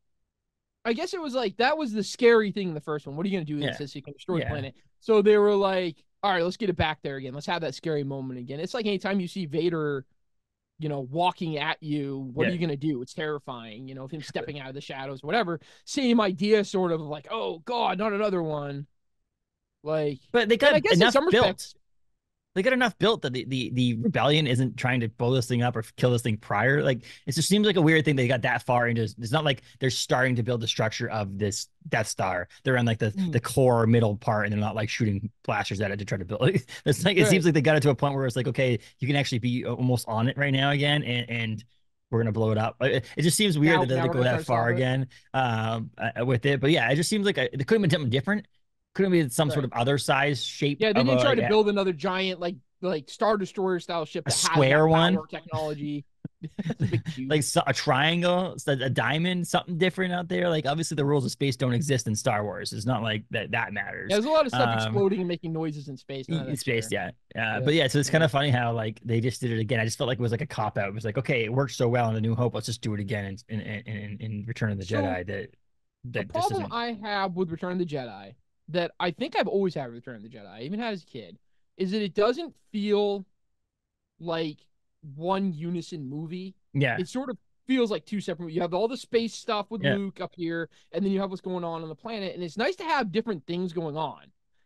I guess it was like, that was the scary thing in the first one. What are you going to do with this so you can destroy the planet? So they were like, all right, let's get it back there again. Let's have that scary moment again. It's like anytime you see Vader, walking at you, what are Yeah. you going to do? It's terrifying, of him stepping out of the shadows, whatever. Same idea, sort of like, oh, God, not another one. Like, But they and got I guess in enough some built. respects, They got enough built that the rebellion isn't trying to blow this thing up or kill this thing prior. Like it just seems like a weird thing they got that far into. It's not like they're starting to build the structure of this Death Star. They're on like the core middle part, and they're not like shooting blasters at it to try to build it. It's like it seems like they got it to a point where it's like, okay, you can actually be almost on it right now again, and we're gonna blow it up. It just seems weird that they go that far again with it. But yeah, it just seems like it could have been something different. Couldn't be some sort of other size shape. Yeah, they didn't try to build another giant like Star Destroyer style ship a that square has that one power technology. That's a big cube. like a triangle, a diamond, something different out there. Like obviously the rules of space don't exist in Star Wars. It's not like that matters. Yeah, there's a lot of stuff exploding and making noises in space. In space, yeah. But yeah, so it's kind of funny how like they just did it again. I just felt like it was like a cop out. It was like, okay, it worked so well in A New Hope. Let's just do it again in Return of the Jedi. That the problem I have with Return of the Jedi that I think I've always had with Return of the Jedi, even as a kid, is that it doesn't feel like one unison movie. Yeah. It sort of feels like two separate. You have all the space stuff with Luke up here, and then you have what's going on the planet. And it's nice to have different things going on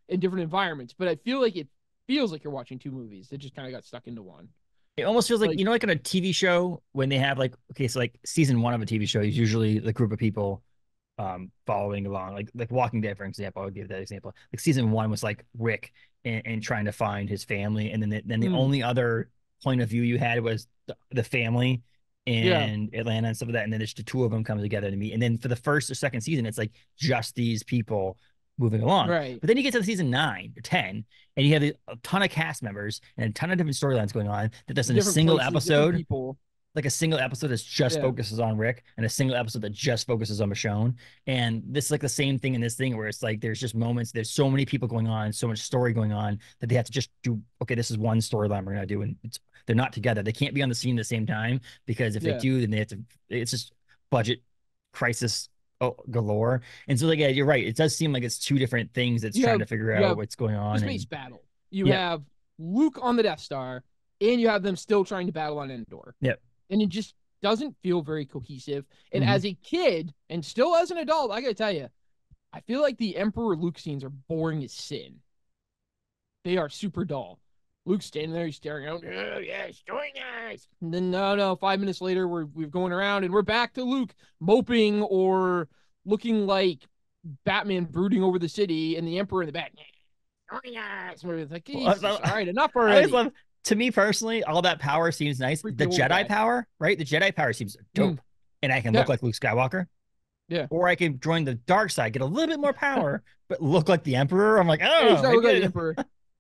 in different environments, but I feel like it feels like you're watching two movies that just kind of got stuck into one. It almost feels like, like on a TV show when they have like, okay, so like season 1 of a TV show is usually the group of people following along, like Walking Dead, for example. I would give that example. Like season 1 was like Rick and trying to find his family, and then the only other point of view you had was the family and Atlanta and stuff like that, and then there's the two of them come together to meet, and then for the first or second season, it's like just these people moving along. Right. But then you get to season 9 or 10, and you have a ton of cast members and a ton of different storylines going on that does in a single episode. Like a single episode that just focuses on Rick, and a single episode that just focuses on Michonne. And this is like the same thing in this thing where it's like there's just moments, there's so many people going on, so much story going on that they have to just do, okay, this is one storyline we're gonna do, and they're not together. They can't be on the scene at the same time, because if they do, then they have to, it's just budget crisis galore. And so like, yeah, you're right. It does seem like it's two different things that's trying to figure out what's going on. Space battle. You have Luke on the Death Star, and you have them still trying to battle on Endor. Yep. And it just doesn't feel very cohesive. And as a kid, and still as an adult, I gotta tell you, I feel like the Emperor Luke scenes are boring as sin. They are super dull. Luke's standing there, he's staring out. Oh, yes, join us. And then no, 5 minutes later, we're going around, and we're back to Luke moping or looking like Batman brooding over the city, and the Emperor in the back. Join us. We're like, all right, enough already. To me personally, all that power seems nice. The Jedi power, right? The Jedi power seems dope. And I can look like Luke Skywalker. Yeah. Or I can join the dark side, get a little bit more power, but look like the Emperor. I'm like, oh, look like the Emperor.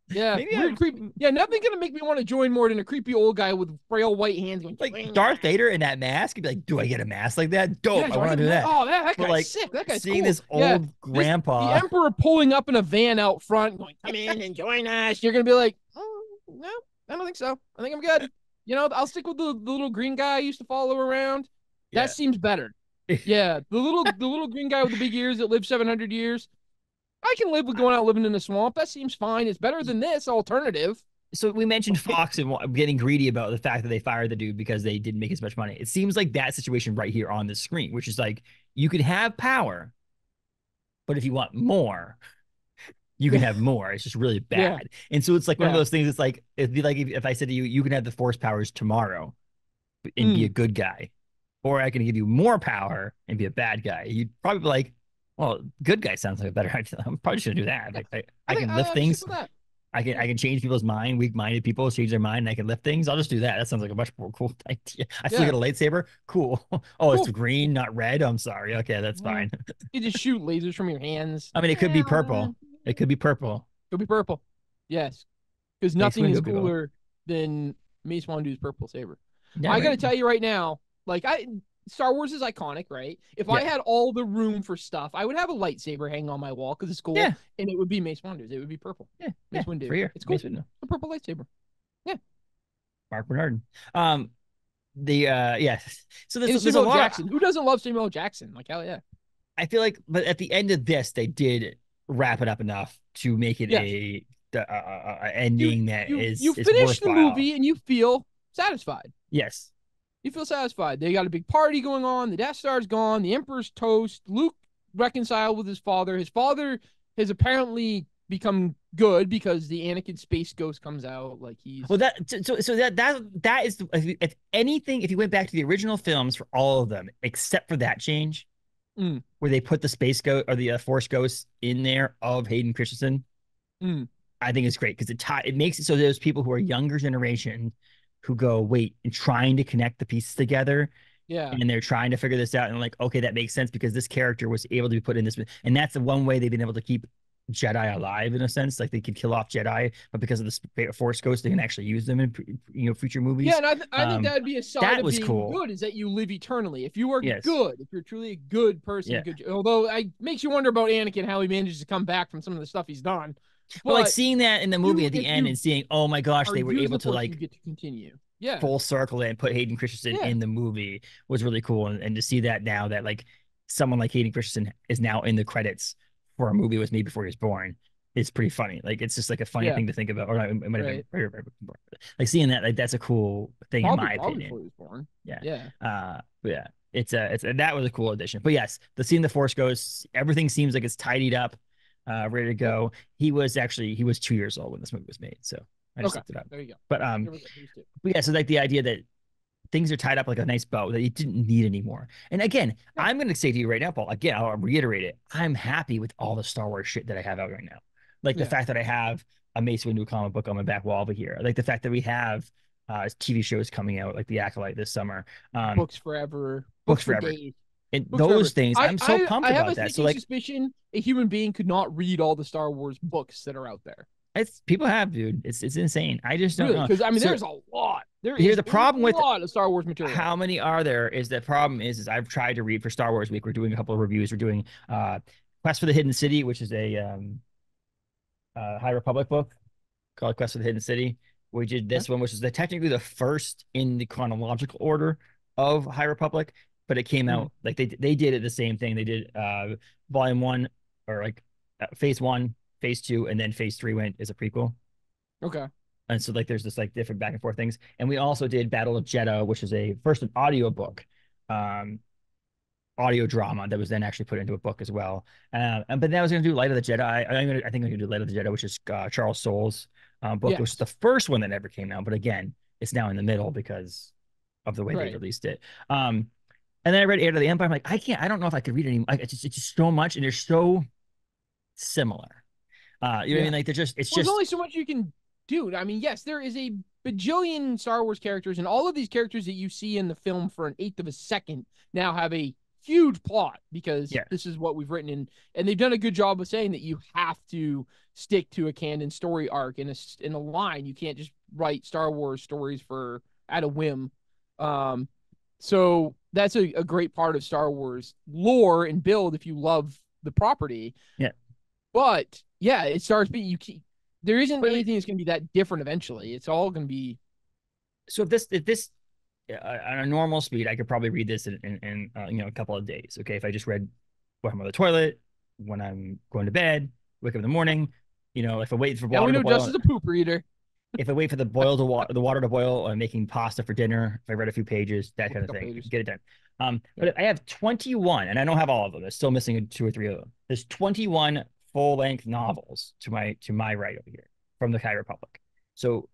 Yeah. Yeah, nothing's gonna make me want to join more than a creepy old guy with frail white hands going, like Darth Vader in that mask. You'd be like, do I get a mask like that? Dope. I want to do that. Oh, that guy's like, sick. That guy's seeing cool. This old grandpa. The Emperor pulling up in a van out front, going, come in and join us. You're gonna be like, oh, no, I don't think so. I think I'm good. I'll stick with the little green guy I used to follow around. That seems better. Yeah, the little green guy with the big ears that lived 700 years. I can live with going out living in the swamp. That seems fine. It's better than this alternative. So we mentioned Fox and getting greedy about the fact that they fired the dude because they didn't make as much money. It seems like that situation right here on the screen, which is like, you could have power, but if you want more, you can have more. It's just really bad. And so it's like one of those things. It's like, it'd be like if I said to you, you can have the force powers tomorrow and be a good guy, or I can give you more power and be a bad guy. You'd probably be like, well, good guy sounds like a better idea. I'm probably should do that. Like I can lift things. I can change people's mind. Weak-minded people change their mind, and I can lift things. I'll just do that. That sounds like a much more cool idea. I still get a lightsaber. Cool. Oh, it's green, not red. I'm sorry. Okay, that's fine. You just shoot lasers from your hands. I mean, it could be purple. It could be purple. Could be purple. Yes, because nothing is cooler than Mace Windu's purple saber. Yeah, I got to tell you right now, Star Wars is iconic, right? If I had all the room for stuff, I would have a lightsaber hanging on my wall because it's cool, and it would be Mace Windu's. It would be purple. Yeah, Mace Windu. For it's cool. A purple lightsaber. Yeah. Mark Bernard. So there's a lot. Jackson. Who doesn't love Samuel L. Jackson? Like hell yeah. I feel like, but at the end of this, they did wrap it up enough to make it Yes. a You ending that you is finish the worthwhile. movie and you feel satisfied. Yes. You feel satisfied. They got a big party going on. The Death Star's gone. The Emperor's toast. Luke reconciled with his father. His father has apparently become good because the Anakin Space Ghost comes out. Like Well, he's that is if anything, if you went back to the original films for all of them, except for that change mm, where they put the space ghost or the Force ghost in there of Hayden Christensen, mm, I think it's great because it makes it so there's people who are younger generation who go wait and trying to connect the pieces together yeah, and they're trying to figure this out and like okay that makes sense because this character was able to be put in this and that's the one way they've been able to keep Jedi alive in a sense like they could kill off Jedi but because of the Force Ghost they can actually use them in future yeah. movies. And I think that'd be a side That of was being cool. good is that you live eternally. If you are Yes. good, if you're truly a good person, Yeah. good. Although it makes you wonder about Anakin how he manages to come back from some of the stuff he's done. But like But seeing that in the movie at the if end you and seeing oh my gosh are they were using able the to Force, you like get to continue. Yeah, full circle it and put Hayden Christensen yeah, in the movie was really cool. And to see that now that like someone like Hayden Christensen is now in the credits for a movie with me before he was born is pretty funny. Like it's just like a funny yeah. thing to think about. Or no, it might have been Right. like seeing that like that's a cool thing in my Probably before opinion. he was born. Yeah. Yeah. Yeah. It's that was a cool addition. But yes, the scene the Force goes, everything seems like it's tidied up, ready to Yep. go. He was 2 years old when this movie was made. So I just Okay. looked it up. There you go. But There we go. Here's two. yeah, so like the idea that things are tied up like a nice bow that you didn't need anymore. And again, Yeah. I'm going to say to you right now, Paul, again, I'll reiterate it. I'm happy with all the Star Wars shit that I have out right now. Like the Yeah. fact that I have a Mace Windu comic book on my back wall over here. Like the fact that we have TV shows coming out like The Acolyte this summer, um, Books forever. books Books for forever. days. And Books forever. those things, I'm so pumped I have a about that. So sneaking like, suspicion a human being could not read all the Star Wars books that are out there. it's people have, dude. It's insane. I just don't Really, know. because I mean, So there's a lot. There here's is the a problem with lot of Star Wars material. how many are there is the problem is I've tried to read for Star Wars Week. We're doing a couple of reviews. We're doing Quest for the Hidden City, which is a High Republic book called Quest for the Hidden City. We did Okay. this one, which is technically the first in the chronological order of High Republic, but it came Mm, out like they did it the same thing. They did volume one or like phase one, phase two, and then phase three went as a prequel. okay. And so like there's this like different back and forth things. And we also did Battle of Jeddah, which is a first an audio book, audio drama that was then actually put into a book as well. And but then I was gonna do Light of the Jedi. I think I'm gonna do Light of the Jedi, which is Charles Soule's book, which is Yes. the first one that ever came out. But again, it's now in the middle because of the way they Right. released it. And then I read Heir to the Empire. I'm like, I don't know if I could read it anymore. It's just so much, and they're so similar. You know what I Yeah. mean? Like they're just, it's Well, there's just only so much you can do. I mean, yes, there is a bajillion Star Wars characters, and all of these characters that you see in the film for an eighth of a second now have a huge plot because yeah. this is what we've written in, and they've done a good job of saying that you have to stick to a canon story arc in a line. You can't just write Star Wars stories for at a whim. Um, so that's a great part of Star Wars lore and build if you love the property. Yeah. But yeah, it starts being there isn't But I mean, anything that's going to be that different eventually. It's all going to be so if this on a normal speed, I could probably read this in a couple of days. Okay, if I just read when I'm on the toilet, when I'm going to bed, wake up in the morning, if I wait for now we water to know boil, Justin's a poop reader. if I wait for the water to boil, or making pasta for dinner, if I read a few pages, that kind of thing, Pages. get it done. Yeah. But I have 21, and I don't have all of them. There's still missing two or three of them. There's 21 full length novels to my right over here from the High Republic. So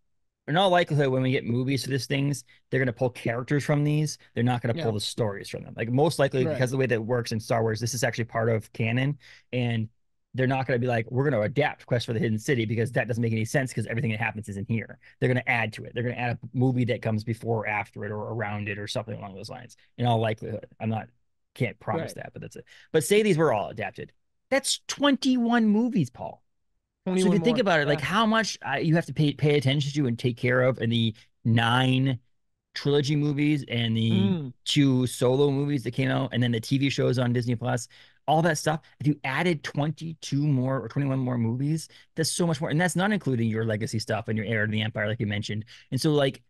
in all likelihood, when we get movies for these things, they're going to pull characters from these. They're not going to pull Yeah. the stories from them. Like most likely, Right. because of the way that it works in Star Wars, this is actually part of canon, and they're not going to be like, we're going to adapt Quest for the Hidden City because that doesn't make any sense because everything that happens is in here. They're going to add to it. They're going to add a movie that comes before or after it or around it or something along those lines. In all likelihood, can't promise Right. that, but that's it. But say these were all adapted. That's 21 movies, Paul. So if 21 you think more. about it, like Yeah. how much you have to pay attention to and take care of in the 9 trilogy movies and the Mm. 2 solo movies that came out, and then the TV shows on Disney Plus, all that stuff. If you added 22 more or 21 more movies, that's so much more, and that's not including your legacy stuff and your Heir to the Empire, like you mentioned. And so, like,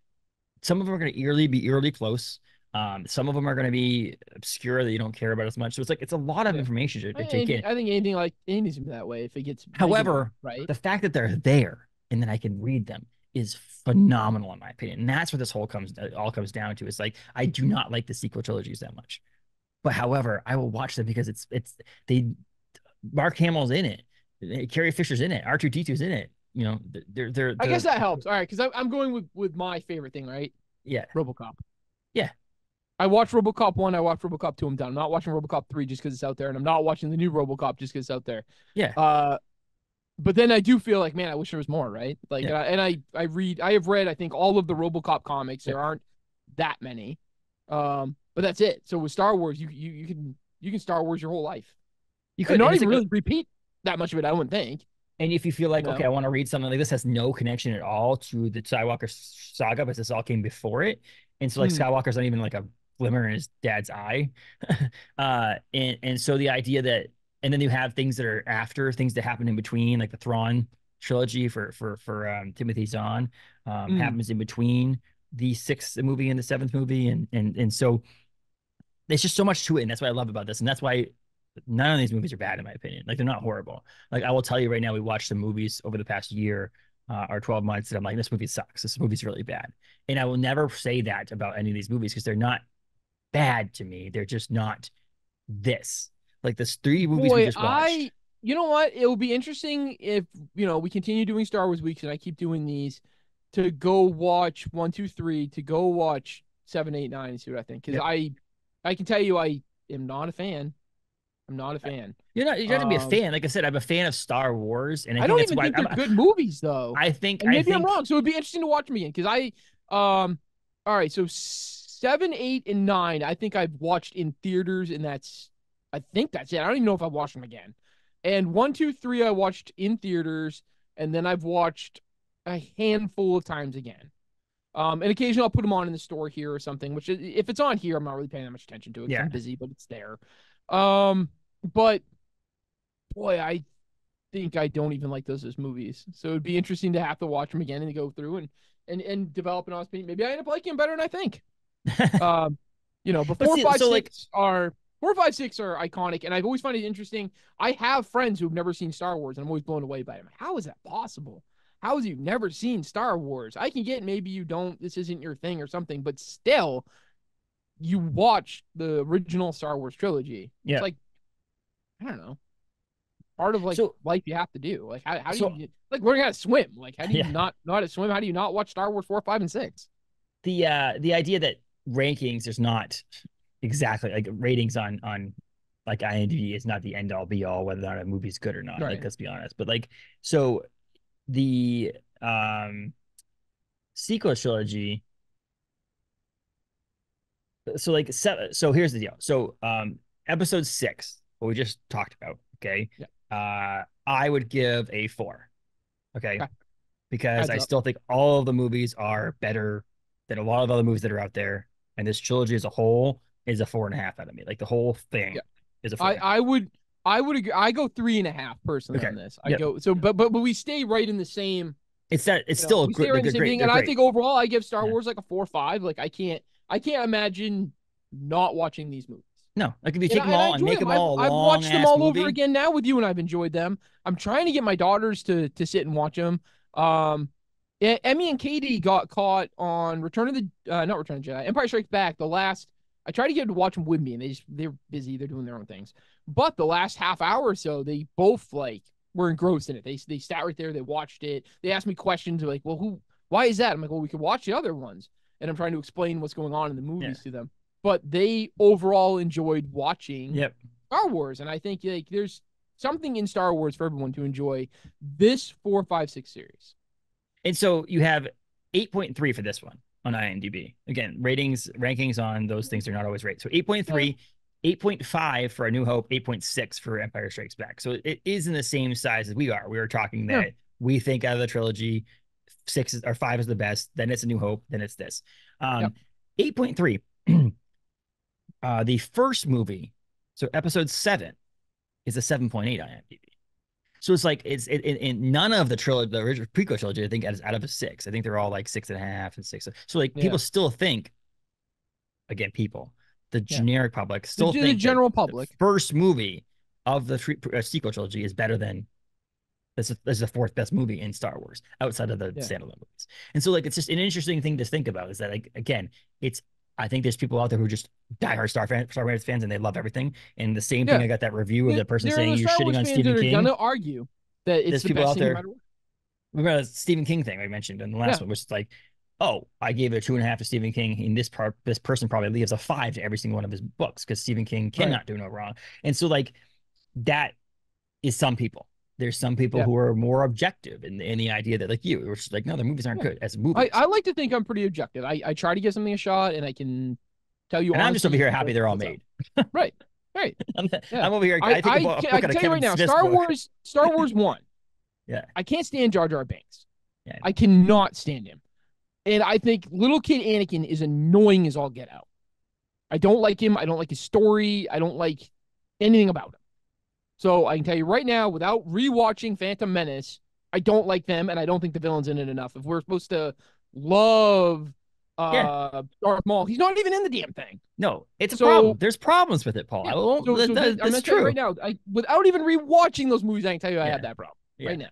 some of them are going to be eerily close. Some of them are going to be obscure that you don't care about as much. So it's a lot of Yeah. information to take I in. think anything like anything's that way if it gets negative, However, right? the fact that they're there and then I can read them is phenomenal in my opinion. And that's what this whole comes all comes down to. It's like I do not like the sequel trilogies that much. But however, I will watch them because it's they Mark Hamill's in it. Carrie Fisher's in it. R2-D2's in it. You know, I guess they're that helps. All right, because I'm going with my favorite thing, right? yeah. RoboCop. Yeah. I watched RoboCop 1, I watched RoboCop 2, I'm done. I'm not watching RoboCop 3 just because it's out there, and I'm not watching the new RoboCop just because it's out there. Yeah. But then I do feel like, man, I wish there was more, right? Like, Yeah. I have read, I think, all of the RoboCop comics. Yeah. There aren't that many, but that's it. So with Star Wars, you can Star Wars your whole life, You and could, and not it's even like really repeat that much of it. I wouldn't think. and if you feel You like, okay, know? I want to read something like this has no connection at all to the Skywalker saga, but this all came before it. And so like Mm, Skywalker's not even like a glimmer in his dad's eye. And so the idea that and then you have things that are after, things that happen in between, like the Thrawn trilogy for Timothy Zahn, mm. happens in between the sixth movie and the seventh movie. And so there's just so much to it. And that's what I love about this. And that's why none of these movies are bad in my opinion. Like they're not horrible. Like I will tell you right now, we watched some movies over the past year or 12 months that I'm like, this movie sucks. This movie's really bad. And I will never say that about any of these movies because they're not bad to me. They're just not this. Like this three movies we Boy, just watched. you know what? It will be interesting if, we continue doing Star Wars weeks and I keep doing these to go watch one, two, three, to go watch seven, eight, nine, and see what I think. Because Yep. I can tell you, I am not a fan. I'm not a fan. You're not to be a fan. Like I said, I'm a fan of Star Wars, and I I think don't that's even why think they're good movies though. And I maybe I'm think wrong. So it'd be interesting to watch them again. Because all right, so seven, eight, and nine, I think I've watched in theaters, and I think that's it. I don't even know if I've watched them again. And one, two, three, I watched in theaters, and then I've watched a handful of times again. And occasionally I'll put them on in the store here or something, which if it's on here, I'm not really paying that much attention to it because yeah. I'm busy, but it's there. But boy, I think I don't even like those as movies. So it'd be interesting to have to watch them again and to go through and develop an honest opinion. Maybe I end up liking them better than I think. Um, but But see, so like 4, 5, 6 are iconic, and I've always found it interesting. I have friends who've never seen Star Wars, and I'm always blown away by them. How is that possible? How is you've never seen Star Wars? I can get maybe you don't, this isn't your thing or something, but still, you watch the original Star Wars trilogy. yeah. It's like, I don't know, part of like So life you have to do. Like how do so you like learning how to swim? Like how do you yeah. not know how to swim? How do you not watch Star Wars 4, 5, and 6? The idea that rankings is not exactly like ratings on like IMDb is not the end all be all whether or not a movie's good or not. Like Right. let's be honest. But like so the sequel trilogy. So like so here's the deal. So episode 6, what we just talked about. Okay. Yeah. I would give a 4. Okay. Okay. Because Adds I up. still think all of the movies are better than a lot of other movies that are out there. And this trilogy as a whole is a 4.5 out of me. Like the whole thing Yeah. is a 4.5. I would agree. I go 3.5 personally Okay. on this. I Yep. go so, but we stay right in the same. It's still a We stay right like in the a same great. thing, They're and I great. think overall, I give Star Yeah. Wars like a 4, 5. Like I can't imagine not watching these movies. No, like if you And take them I all and enjoy make them. them all a I've long watched them ass all over movie. again now with you, and I've enjoyed them. I'm trying to get my daughters to sit and watch them. Emmy and Katie got caught on Return of the not Return of the Jedi, Empire Strikes Back. I tried to get them to watch them with me, and they're busy. They're doing their own things. But the last half hour or so, they both like were engrossed in it. They sat right there. They watched it. They asked me questions like, "Well, why is that?" I'm like, "Well, we could watch the other ones." And I'm trying to explain what's going on in the Yeah. movies to them. But they overall enjoyed watching Yep. Star Wars, and I think like there's something in Star Wars for everyone to enjoy this 4, 5, 6 series. And so you have 8.3 for this one on IMDb. Again, rankings on those things are not always right. So 8.3, 8.5 for A New Hope, 8.6 for Empire Strikes Back. So it is in the same size as we are. We were talking Yeah. that we think out of the trilogy, 5 is the best. Then it's A New Hope. Then it's this. Yep. 8.3. The first movie, so episode 7, is a 7.8 on IMDb. So it's like it's in none of the trilogy, the original prequel trilogy, I think out of a 6. I think they're all like 6.5 and 6. So like Yeah. people still think again, people, the Yeah. generic public The, still the think that general the public. first movie of the sequel trilogy is better than this is the fourth best movie in Star Wars outside of the Yeah. standalone movies. And so like it's just an interesting thing to think about is that like again, it's I think there's people out there who are just diehard Star Wars fans and they love everything. And the same thing, Yeah. I got that review of the person There are saying those you're Star shitting Wars on fans Stephen that are King. gonna argue that it's There's the people best out thing no there. matter what. Remember the Stephen King thing I mentioned in the last Yeah. one, which is like, oh, I gave it a 2.5 to Stephen King. In this part, this person probably leaves a 5 to every single one of his books because Stephen King Right. cannot do no wrong. And so like that is some people. There's some people Yeah. who are more objective in the idea that like you, which is like, no, the movies aren't Yeah. good as movies. I like to think I'm pretty objective. I try to give something a shot, and I can tell you And I'm just over honestly here happy they're all what's up. made. Right. Right. Yeah. I'm over here. I think a book I out can of tell you Kevin right now, Smith's Star book. Wars 1. Yeah. I can't stand Jar Jar Binks. Yeah. I cannot stand him. And I think little kid Anakin is annoying as all get out. I don't like him. I don't like his story. I don't like anything about him. So I can tell you right now, without rewatching Phantom Menace, I don't like them, and I don't think the villain's in it enough. If we're supposed to love Yeah. Darth Maul, he's not even in the damn thing. No, it's a So- problem. There's problems with it, Paul. Yeah. I won't, So I'm that's gonna tell you true. right now, without even rewatching those movies, I can tell you I Yeah. have that problem Yeah. right now.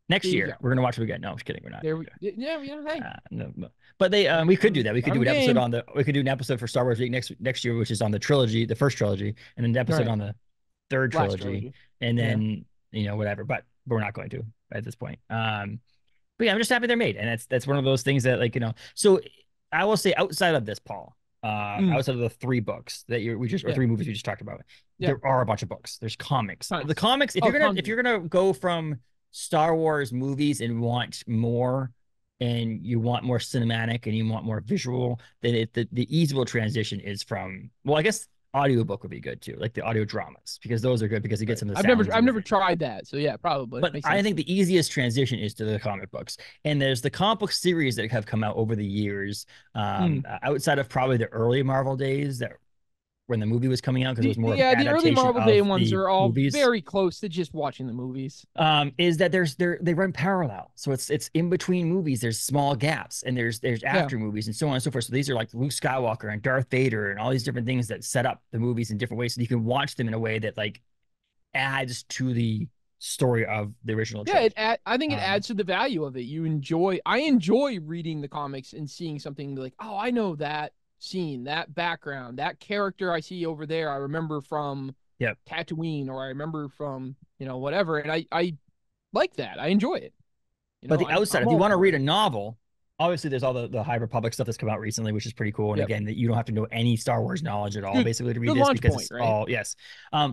Next There you year, go. we're gonna watch it again. No, I'm just kidding. We're not. There we, yeah, hey. No. But we could do that. We could I'm do an episode game. on we could do an episode for Star Wars Week next year, which is on the trilogy, the first trilogy, and then an episode Right. on the third Last trilogy, and then whatever. But we're not going to at this point. But yeah, I'm just happy they're made, and that's one of those things that like So I will say, outside of this, Paul, outside of the 3 books that or 3 movies we just talked about, there are a bunch of books. There's comics. Tons. The comics. If you're gonna go from Star Wars movies and want more, and you want more cinematic and you want more visual, then the easable transition is from, well, I guess audiobook would be good too, like the audio dramas, because those are good because you get some of the I've never tried that, so yeah, probably. But I think the easiest transition is to the comic books, and there's the comic book series that have come out over the years, outside of probably the early Marvel days, that when the movie was coming out, because it was more the early Marvel Day ones are all movies. very close to just watching the movies. Is that they run parallel, so it's in between movies. There's small gaps, and there's after movies and so on and so forth. So these are like Luke Skywalker and Darth Vader and all these different things that set up the movies in different ways, so you can watch them in a way that like adds to the story of the original. Yeah, I think it adds to the value of it. I enjoy reading the comics and seeing something like, oh, I know that scene, that background, that character I see over there, I remember from Tatooine, or I remember from whatever, and I like that. I enjoy it. But the outside, if you want to read a novel, obviously there's all the High Republic stuff that's come out recently, which is pretty cool. And again, that you don't have to know any Star Wars knowledge at all, basically, to read this, because it's all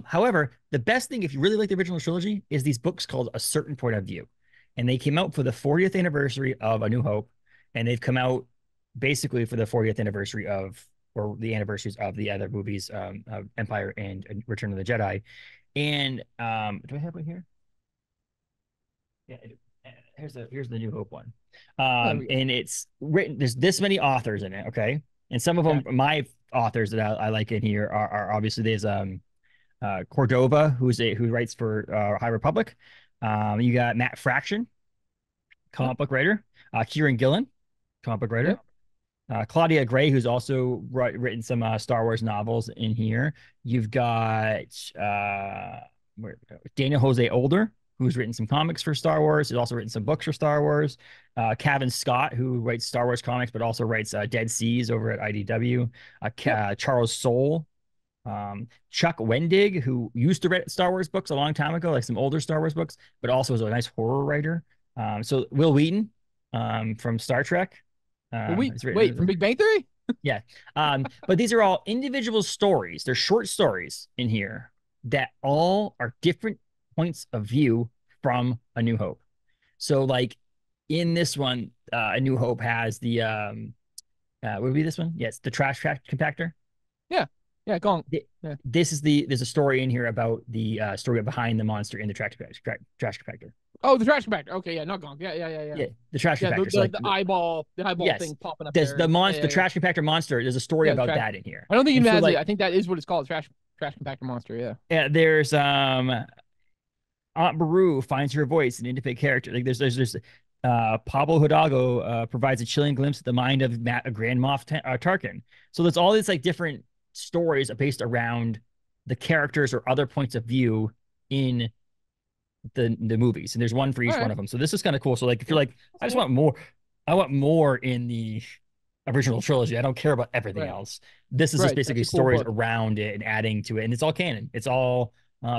however, the best thing, if you really like the original trilogy, is these books called A Certain Point of View, and they came out for the 40th anniversary of A New Hope, and they've come out basically for the 40th anniversary of, or the anniversaries of, the other movies, of Empire and Return of the Jedi. And do I have one here? Yeah, here's the New Hope one. And it's written, there's this many authors in it, okay? And some of them, my authors that I like in here are obviously, there's Cordova, who writes for High Republic. You got Matt Fraction, comic book writer. Kieran Gillen, comic book writer. Claudia Gray, who's also written some Star Wars novels in here. You've got Daniel Jose Older, who's written some comics for Star Wars. He's also written some books for Star Wars. Cavan Scott, who writes Star Wars comics, but also writes Dead Seas over at IDW. Charles Soule. Chuck Wendig, who used to write Star Wars books a long time ago, like some older Star Wars books, but also is a nice horror writer. So Will Wheaton from Star Trek. Wait, from Big Bang Theory? Yeah. But these are all individual stories. They're short stories in here that all are different points of view from A New Hope. So like in this one, A New Hope has the what would be this one? Yes, the trash compactor. Yeah, Gong. There's a story in here about the story behind the monster in the trash compactor. Oh, the trash compactor. Okay, yeah, not Gong. Yeah, the trash compactor. The eyeball thing popping up there. The monster, the trash compactor monster. There's a story about that in here. I don't think it has it. I think that is what it's called, trash compactor monster. Yeah. Yeah. There's Aunt Beru finds her voice, an independent character. Like there's Pablo Hidalgo provides a chilling glimpse at the mind of Grand Moff Tarkin. So there's all these like different stories based around the characters or other points of view in the movies, and there's one for All each one right. of them. So this is kind of cool. So like if you're Yeah. like, That's I just cool. want more, I want more in the original trilogy. I don't care about everything Right. else. This is just Right. That's basically a cool stories book. around it and adding to it, and it's all canon. It's all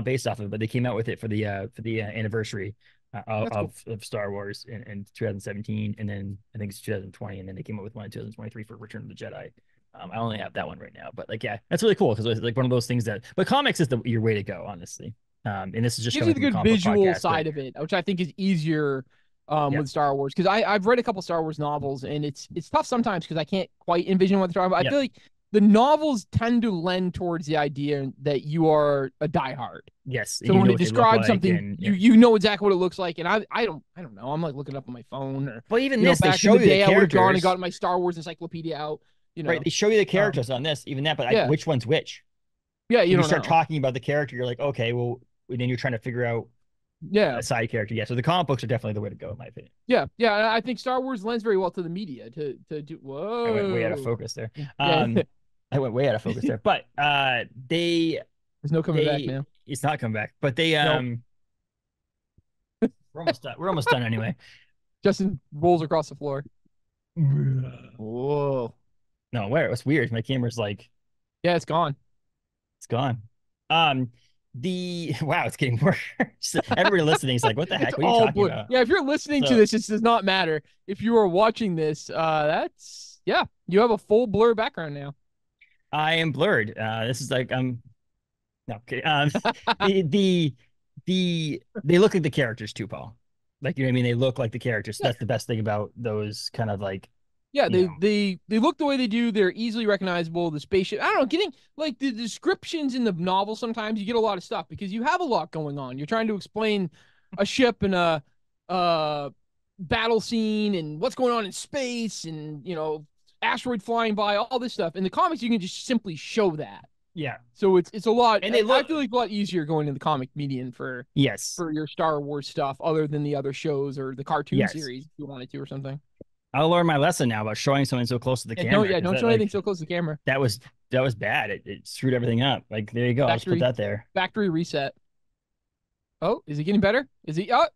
based off of it. But they came out with it for the anniversary That's cool. of Star Wars in 2017, and then I think it's 2020, and then they came out with one in 2023 for Return of the Jedi. I only have that one right now, but like, yeah, that's really cool because it's like one of those things that. But comics is your way to go, honestly. And this is just Gives coming you the from a good comic book visual podcast, but side of it, which I think is easier yeah, with Star Wars. Because I've read a couple Star Wars novels, and it's tough sometimes because I can't quite envision what they're talking about. I yeah, feel like the novels tend to lend towards the idea that you are a diehard. yes, and So you when know they what they look describe like, something, and yeah. you know exactly what it looks like. And I don't know. I'm like looking up on my phone or But even this, they back in show the you the day I would have gone and characters, gotten my Star Wars encyclopedia out, you right? know. They show you the Um characters on this, even that, but like, yeah. which one's which? Yeah, When you you don't start know. talking about the character, you're like, okay, well, then you're trying to figure out Yeah. a side character. Yeah, so the comic books are definitely the way to go, in my opinion. Yeah. Yeah. I think Star Wars lends very well to the media to do I went way out of whoa. focus there. Yeah. I went way out of focus there, but There's no coming back, they man. it's not coming back, but they Nope. we're almost done. We're almost done anyway. Justin rolls across the floor. No, Whoa. where it was weird. My camera's like Yeah, it's gone. it's gone. Um, the wow, it's getting worse. Everybody listening is like, what the It's heck? What are you all talking blue. about? Yeah, if you're listening to So this, this does not matter. If you are watching this, that's yeah, you have a full blur background now. I am blurred. This is like no okay. The the they look like the characters too, Paul. Like you know what I mean? They look like the characters. So Yeah. that's the best thing about those kind of like Yeah, you know. they look the way they do. They're easily recognizable. The spaceship. I don't know. Getting like the descriptions in the novel. Sometimes you get a lot of stuff because you have a lot going on. You're trying to explain a ship and a battle scene and what's going on in space and asteroid flying by, all this stuff. In the comics, you can just simply show that. Yeah, So it's a lot. and they I look feel like a lot easier going into the comic medium yes, for your Star Wars stuff, other than the other shows or the cartoon yes. series if you wanted to or something. I'll learn my lesson now about showing something so close to the camera Yeah, because don't that show anything like so close to the camera. that was bad. It screwed everything up. Like there you go. I'll just put Factory that there. factory reset. Oh, is he getting better? Is he? I'm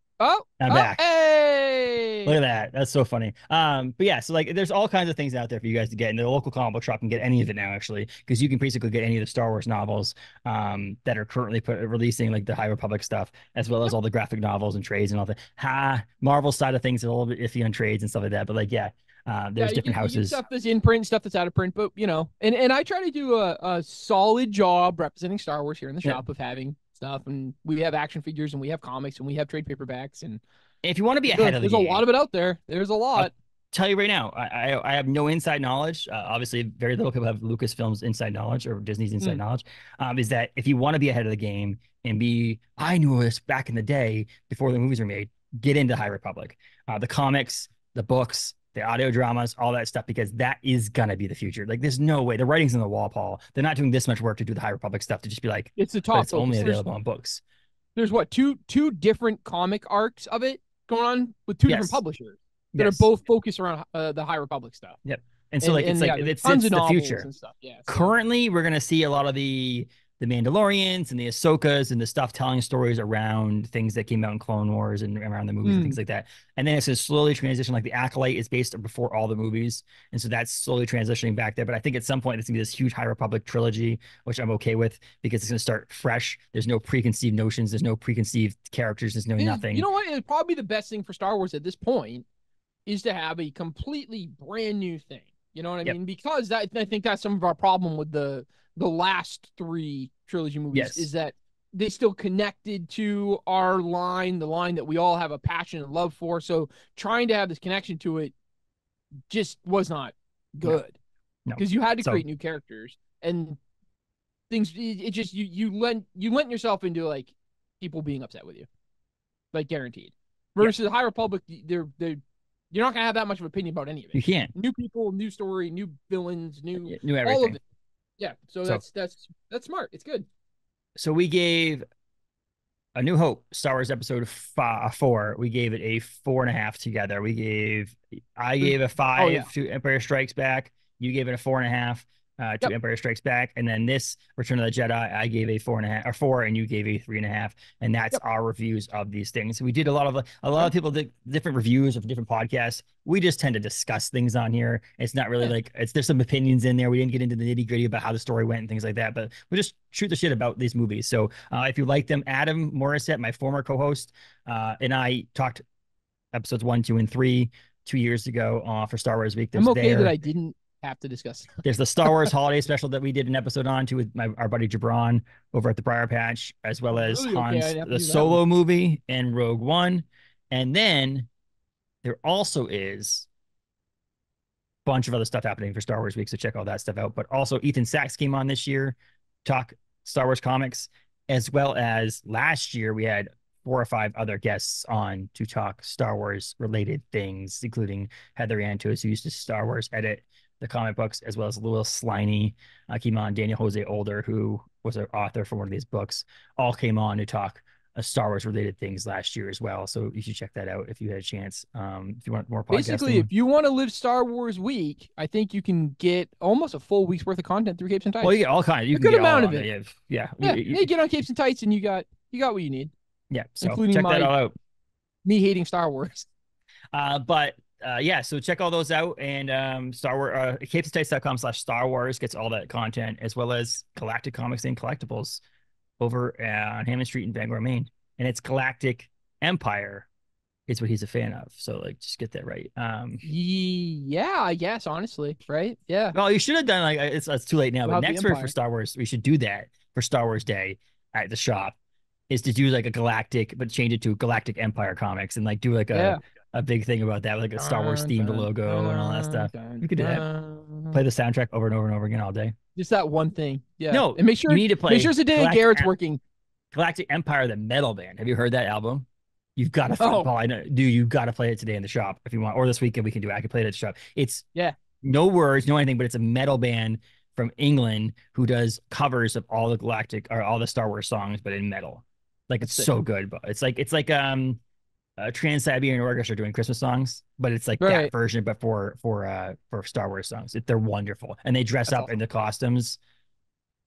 back. Look at Hey! that. That's so funny. But yeah, so like there's all kinds of things out there for you guys to get. And the local comic book shop can get any of it now, actually, because you can basically get any of the Star Wars novels that are currently releasing like the High Republic stuff, as well as all the graphic novels and trades and all that. Marvel side of things is a little bit iffy on trades and stuff like that. But like, yeah, Yeah, there's different you get houses. stuff that's in print, stuff that's out of print, but and I try to do a solid job representing Star Wars here in the Yeah. shop of having stuff, and we have action figures, and we have comics, and we have trade paperbacks, and If you want to be ahead of the there's a lot game, of it out there. There's a I'll lot. tell you right now, I have no inside knowledge. Obviously, very little people have Lucasfilm's inside knowledge or Disney's inside Mm. knowledge. Is that if you want to be ahead of the game and I knew this back in the day before the movies were made, get into High Republic, the comics, the books, the audio dramas, all that stuff, because that is gonna be the future. Like, there's no way the writing's on the wall, Paul. They're not doing this much work to do the High Republic stuff to just be like, It's the but top it's only focus. available on books. There's what two different comic arcs of it going on with two different Yes, publishers that are yes, both focused around the High Republic stuff. yep. And so And like yeah, there's it's tons of the novels future. and stuff. Yeah. So Currently we're gonna see a lot of the Mandalorians and the Ahsokas and the stuff telling stories around things that came out in Clone Wars and around the movies and things like that. And then it's going to slowly transition. Like the Acolyte is based before all the movies, and so that's slowly transitioning back there. But I think at some point it's gonna be this huge High Republic trilogy, which I'm okay with because it's gonna start fresh. There's no preconceived notions. There's no preconceived characters. There's no you nothing. know what? It'd probably be the best thing for Star Wars at this point is to have a completely brand new thing. You know what I Yep. mean? Because I think that's some of our problem with the last three trilogy movies Yes. is that they still connected to our line, the line that we all have a passion and love for. So trying to have this connection to it just was not No. good No. because you had to So create new characters and things. It just you lent yourself into like people being upset with you, like guaranteed. yeah, Versus the High Republic, they're you're not gonna have that much of an opinion about any of it. you can't. New people, new story, new villains, new Knew all of everything. it. Yeah, so So that's smart. It's good. so we gave A New Hope, Star Wars Episode 4. We gave it a 4.5 together. I gave a Oh yeah. 5 to Empire Strikes Back. You gave it a 4.5 to Yep. Empire Strikes Back, and then this Return of the Jedi, I gave a 4.5 or 4, and you gave a 3.5. And that's Yep. our reviews of these things. We did a lot All of right. people did different reviews of different podcasts. We just tend to discuss things on here. It's not really Yeah. like there's some opinions in there. We didn't get into the nitty gritty about how the story went and things like that, but we just shoot the shit about these movies. So if you like them, Adam Morissette, my former co-host, and I talked episodes 1, 2, and 3 2 years ago for Star Wars Week. I'm okay that I didn't have to discuss. There's the Star Wars Holiday Special that we did an episode on too with our buddy Jabron over at the Briar Patch, as well I'm as really okay. I Han's didn't have to the do that one. Solo movie and Rogue One, and then there also is a bunch of other stuff happening for Star Wars Week, so check all that stuff out. But also Ethan Sachs came on this year, talk Star Wars comics, as well as last year we had 4 or 5 other guests on to talk Star Wars related things, including Heather Antos, who used to Star Wars edit the comic books, as well as Louis Sliney, came on. Daniel Jose Older, who was an author for one of these books, all came on to talk Star Wars related things last year as well. So you should check that out if you had a chance. If you want more Basically, podcasting, if you want to live Star Wars Week, I think you can get almost a full week's worth of content through Capes and Tights. well, you get all kinds. You A can good get amount all of it. Yeah. Yeah. Hey, get on Capes and Tights, and you got what you need, Yeah. So including check that all out. me hating Star Wars. But yeah, so check all those out, and Star Wars capesandtights.com/Star Wars gets all that content, as well as Galactic Comics and Collectibles over on Hammond Street in Bangor, Maine. And it's Galactic Empire is what he's a fan of. So like just get that right. Yeah, I guess honestly, right? Yeah. Well, you should have done like it's too late now, but About the next for Empire. Star Wars, we should do that for Star Wars Day at the shop, is to do like a Galactic, but change it to Galactic Empire comics and like do like Yeah. a big thing about that, like a Star Wars Dun, themed dun, logo and all that dun, stuff. dun, We could do that. Play dun. the soundtrack over and over and over again all day. Just that one thing. Yeah. No, And you need to play it's a day Garrett's working. Galactic Empire, the metal band. Have you heard that album? You've got to, Oh. Paul, I know, dude, you've got to play it today in the shop if you want, or this weekend we can do it. I can play it at the shop. It's no words, no anything, but it's a metal band from England who does covers of all the Galactic or all the Star Wars songs, but in metal. Like it's so good, but it's like Trans-Siberian Orchestra doing Christmas songs, but it's like that version, but for Star Wars songs. They're wonderful, and they dress up in the costumes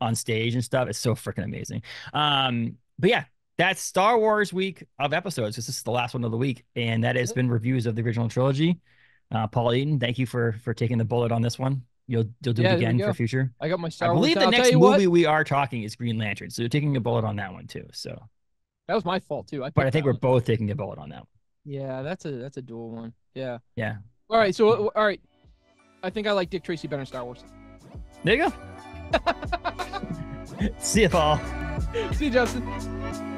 on stage and stuff. It's so freaking amazing. But yeah, that's Star Wars week of episodes. This is the last one of the week, and that has been reviews of the original trilogy. Paul Eaton, thank you for taking the bullet on this one. You'll do it again for future. I got my Star Wars. I believe the next movie we are talking is Green Lantern, so you're taking a bullet on that one too. So that was my fault too. But I think we're both taking a bullet on that one. Yeah, that's a dual one. Yeah. Yeah. All right. So all right, I think I like Dick Tracy better in Star Wars. There you go. See you, Paul. See you, Justin.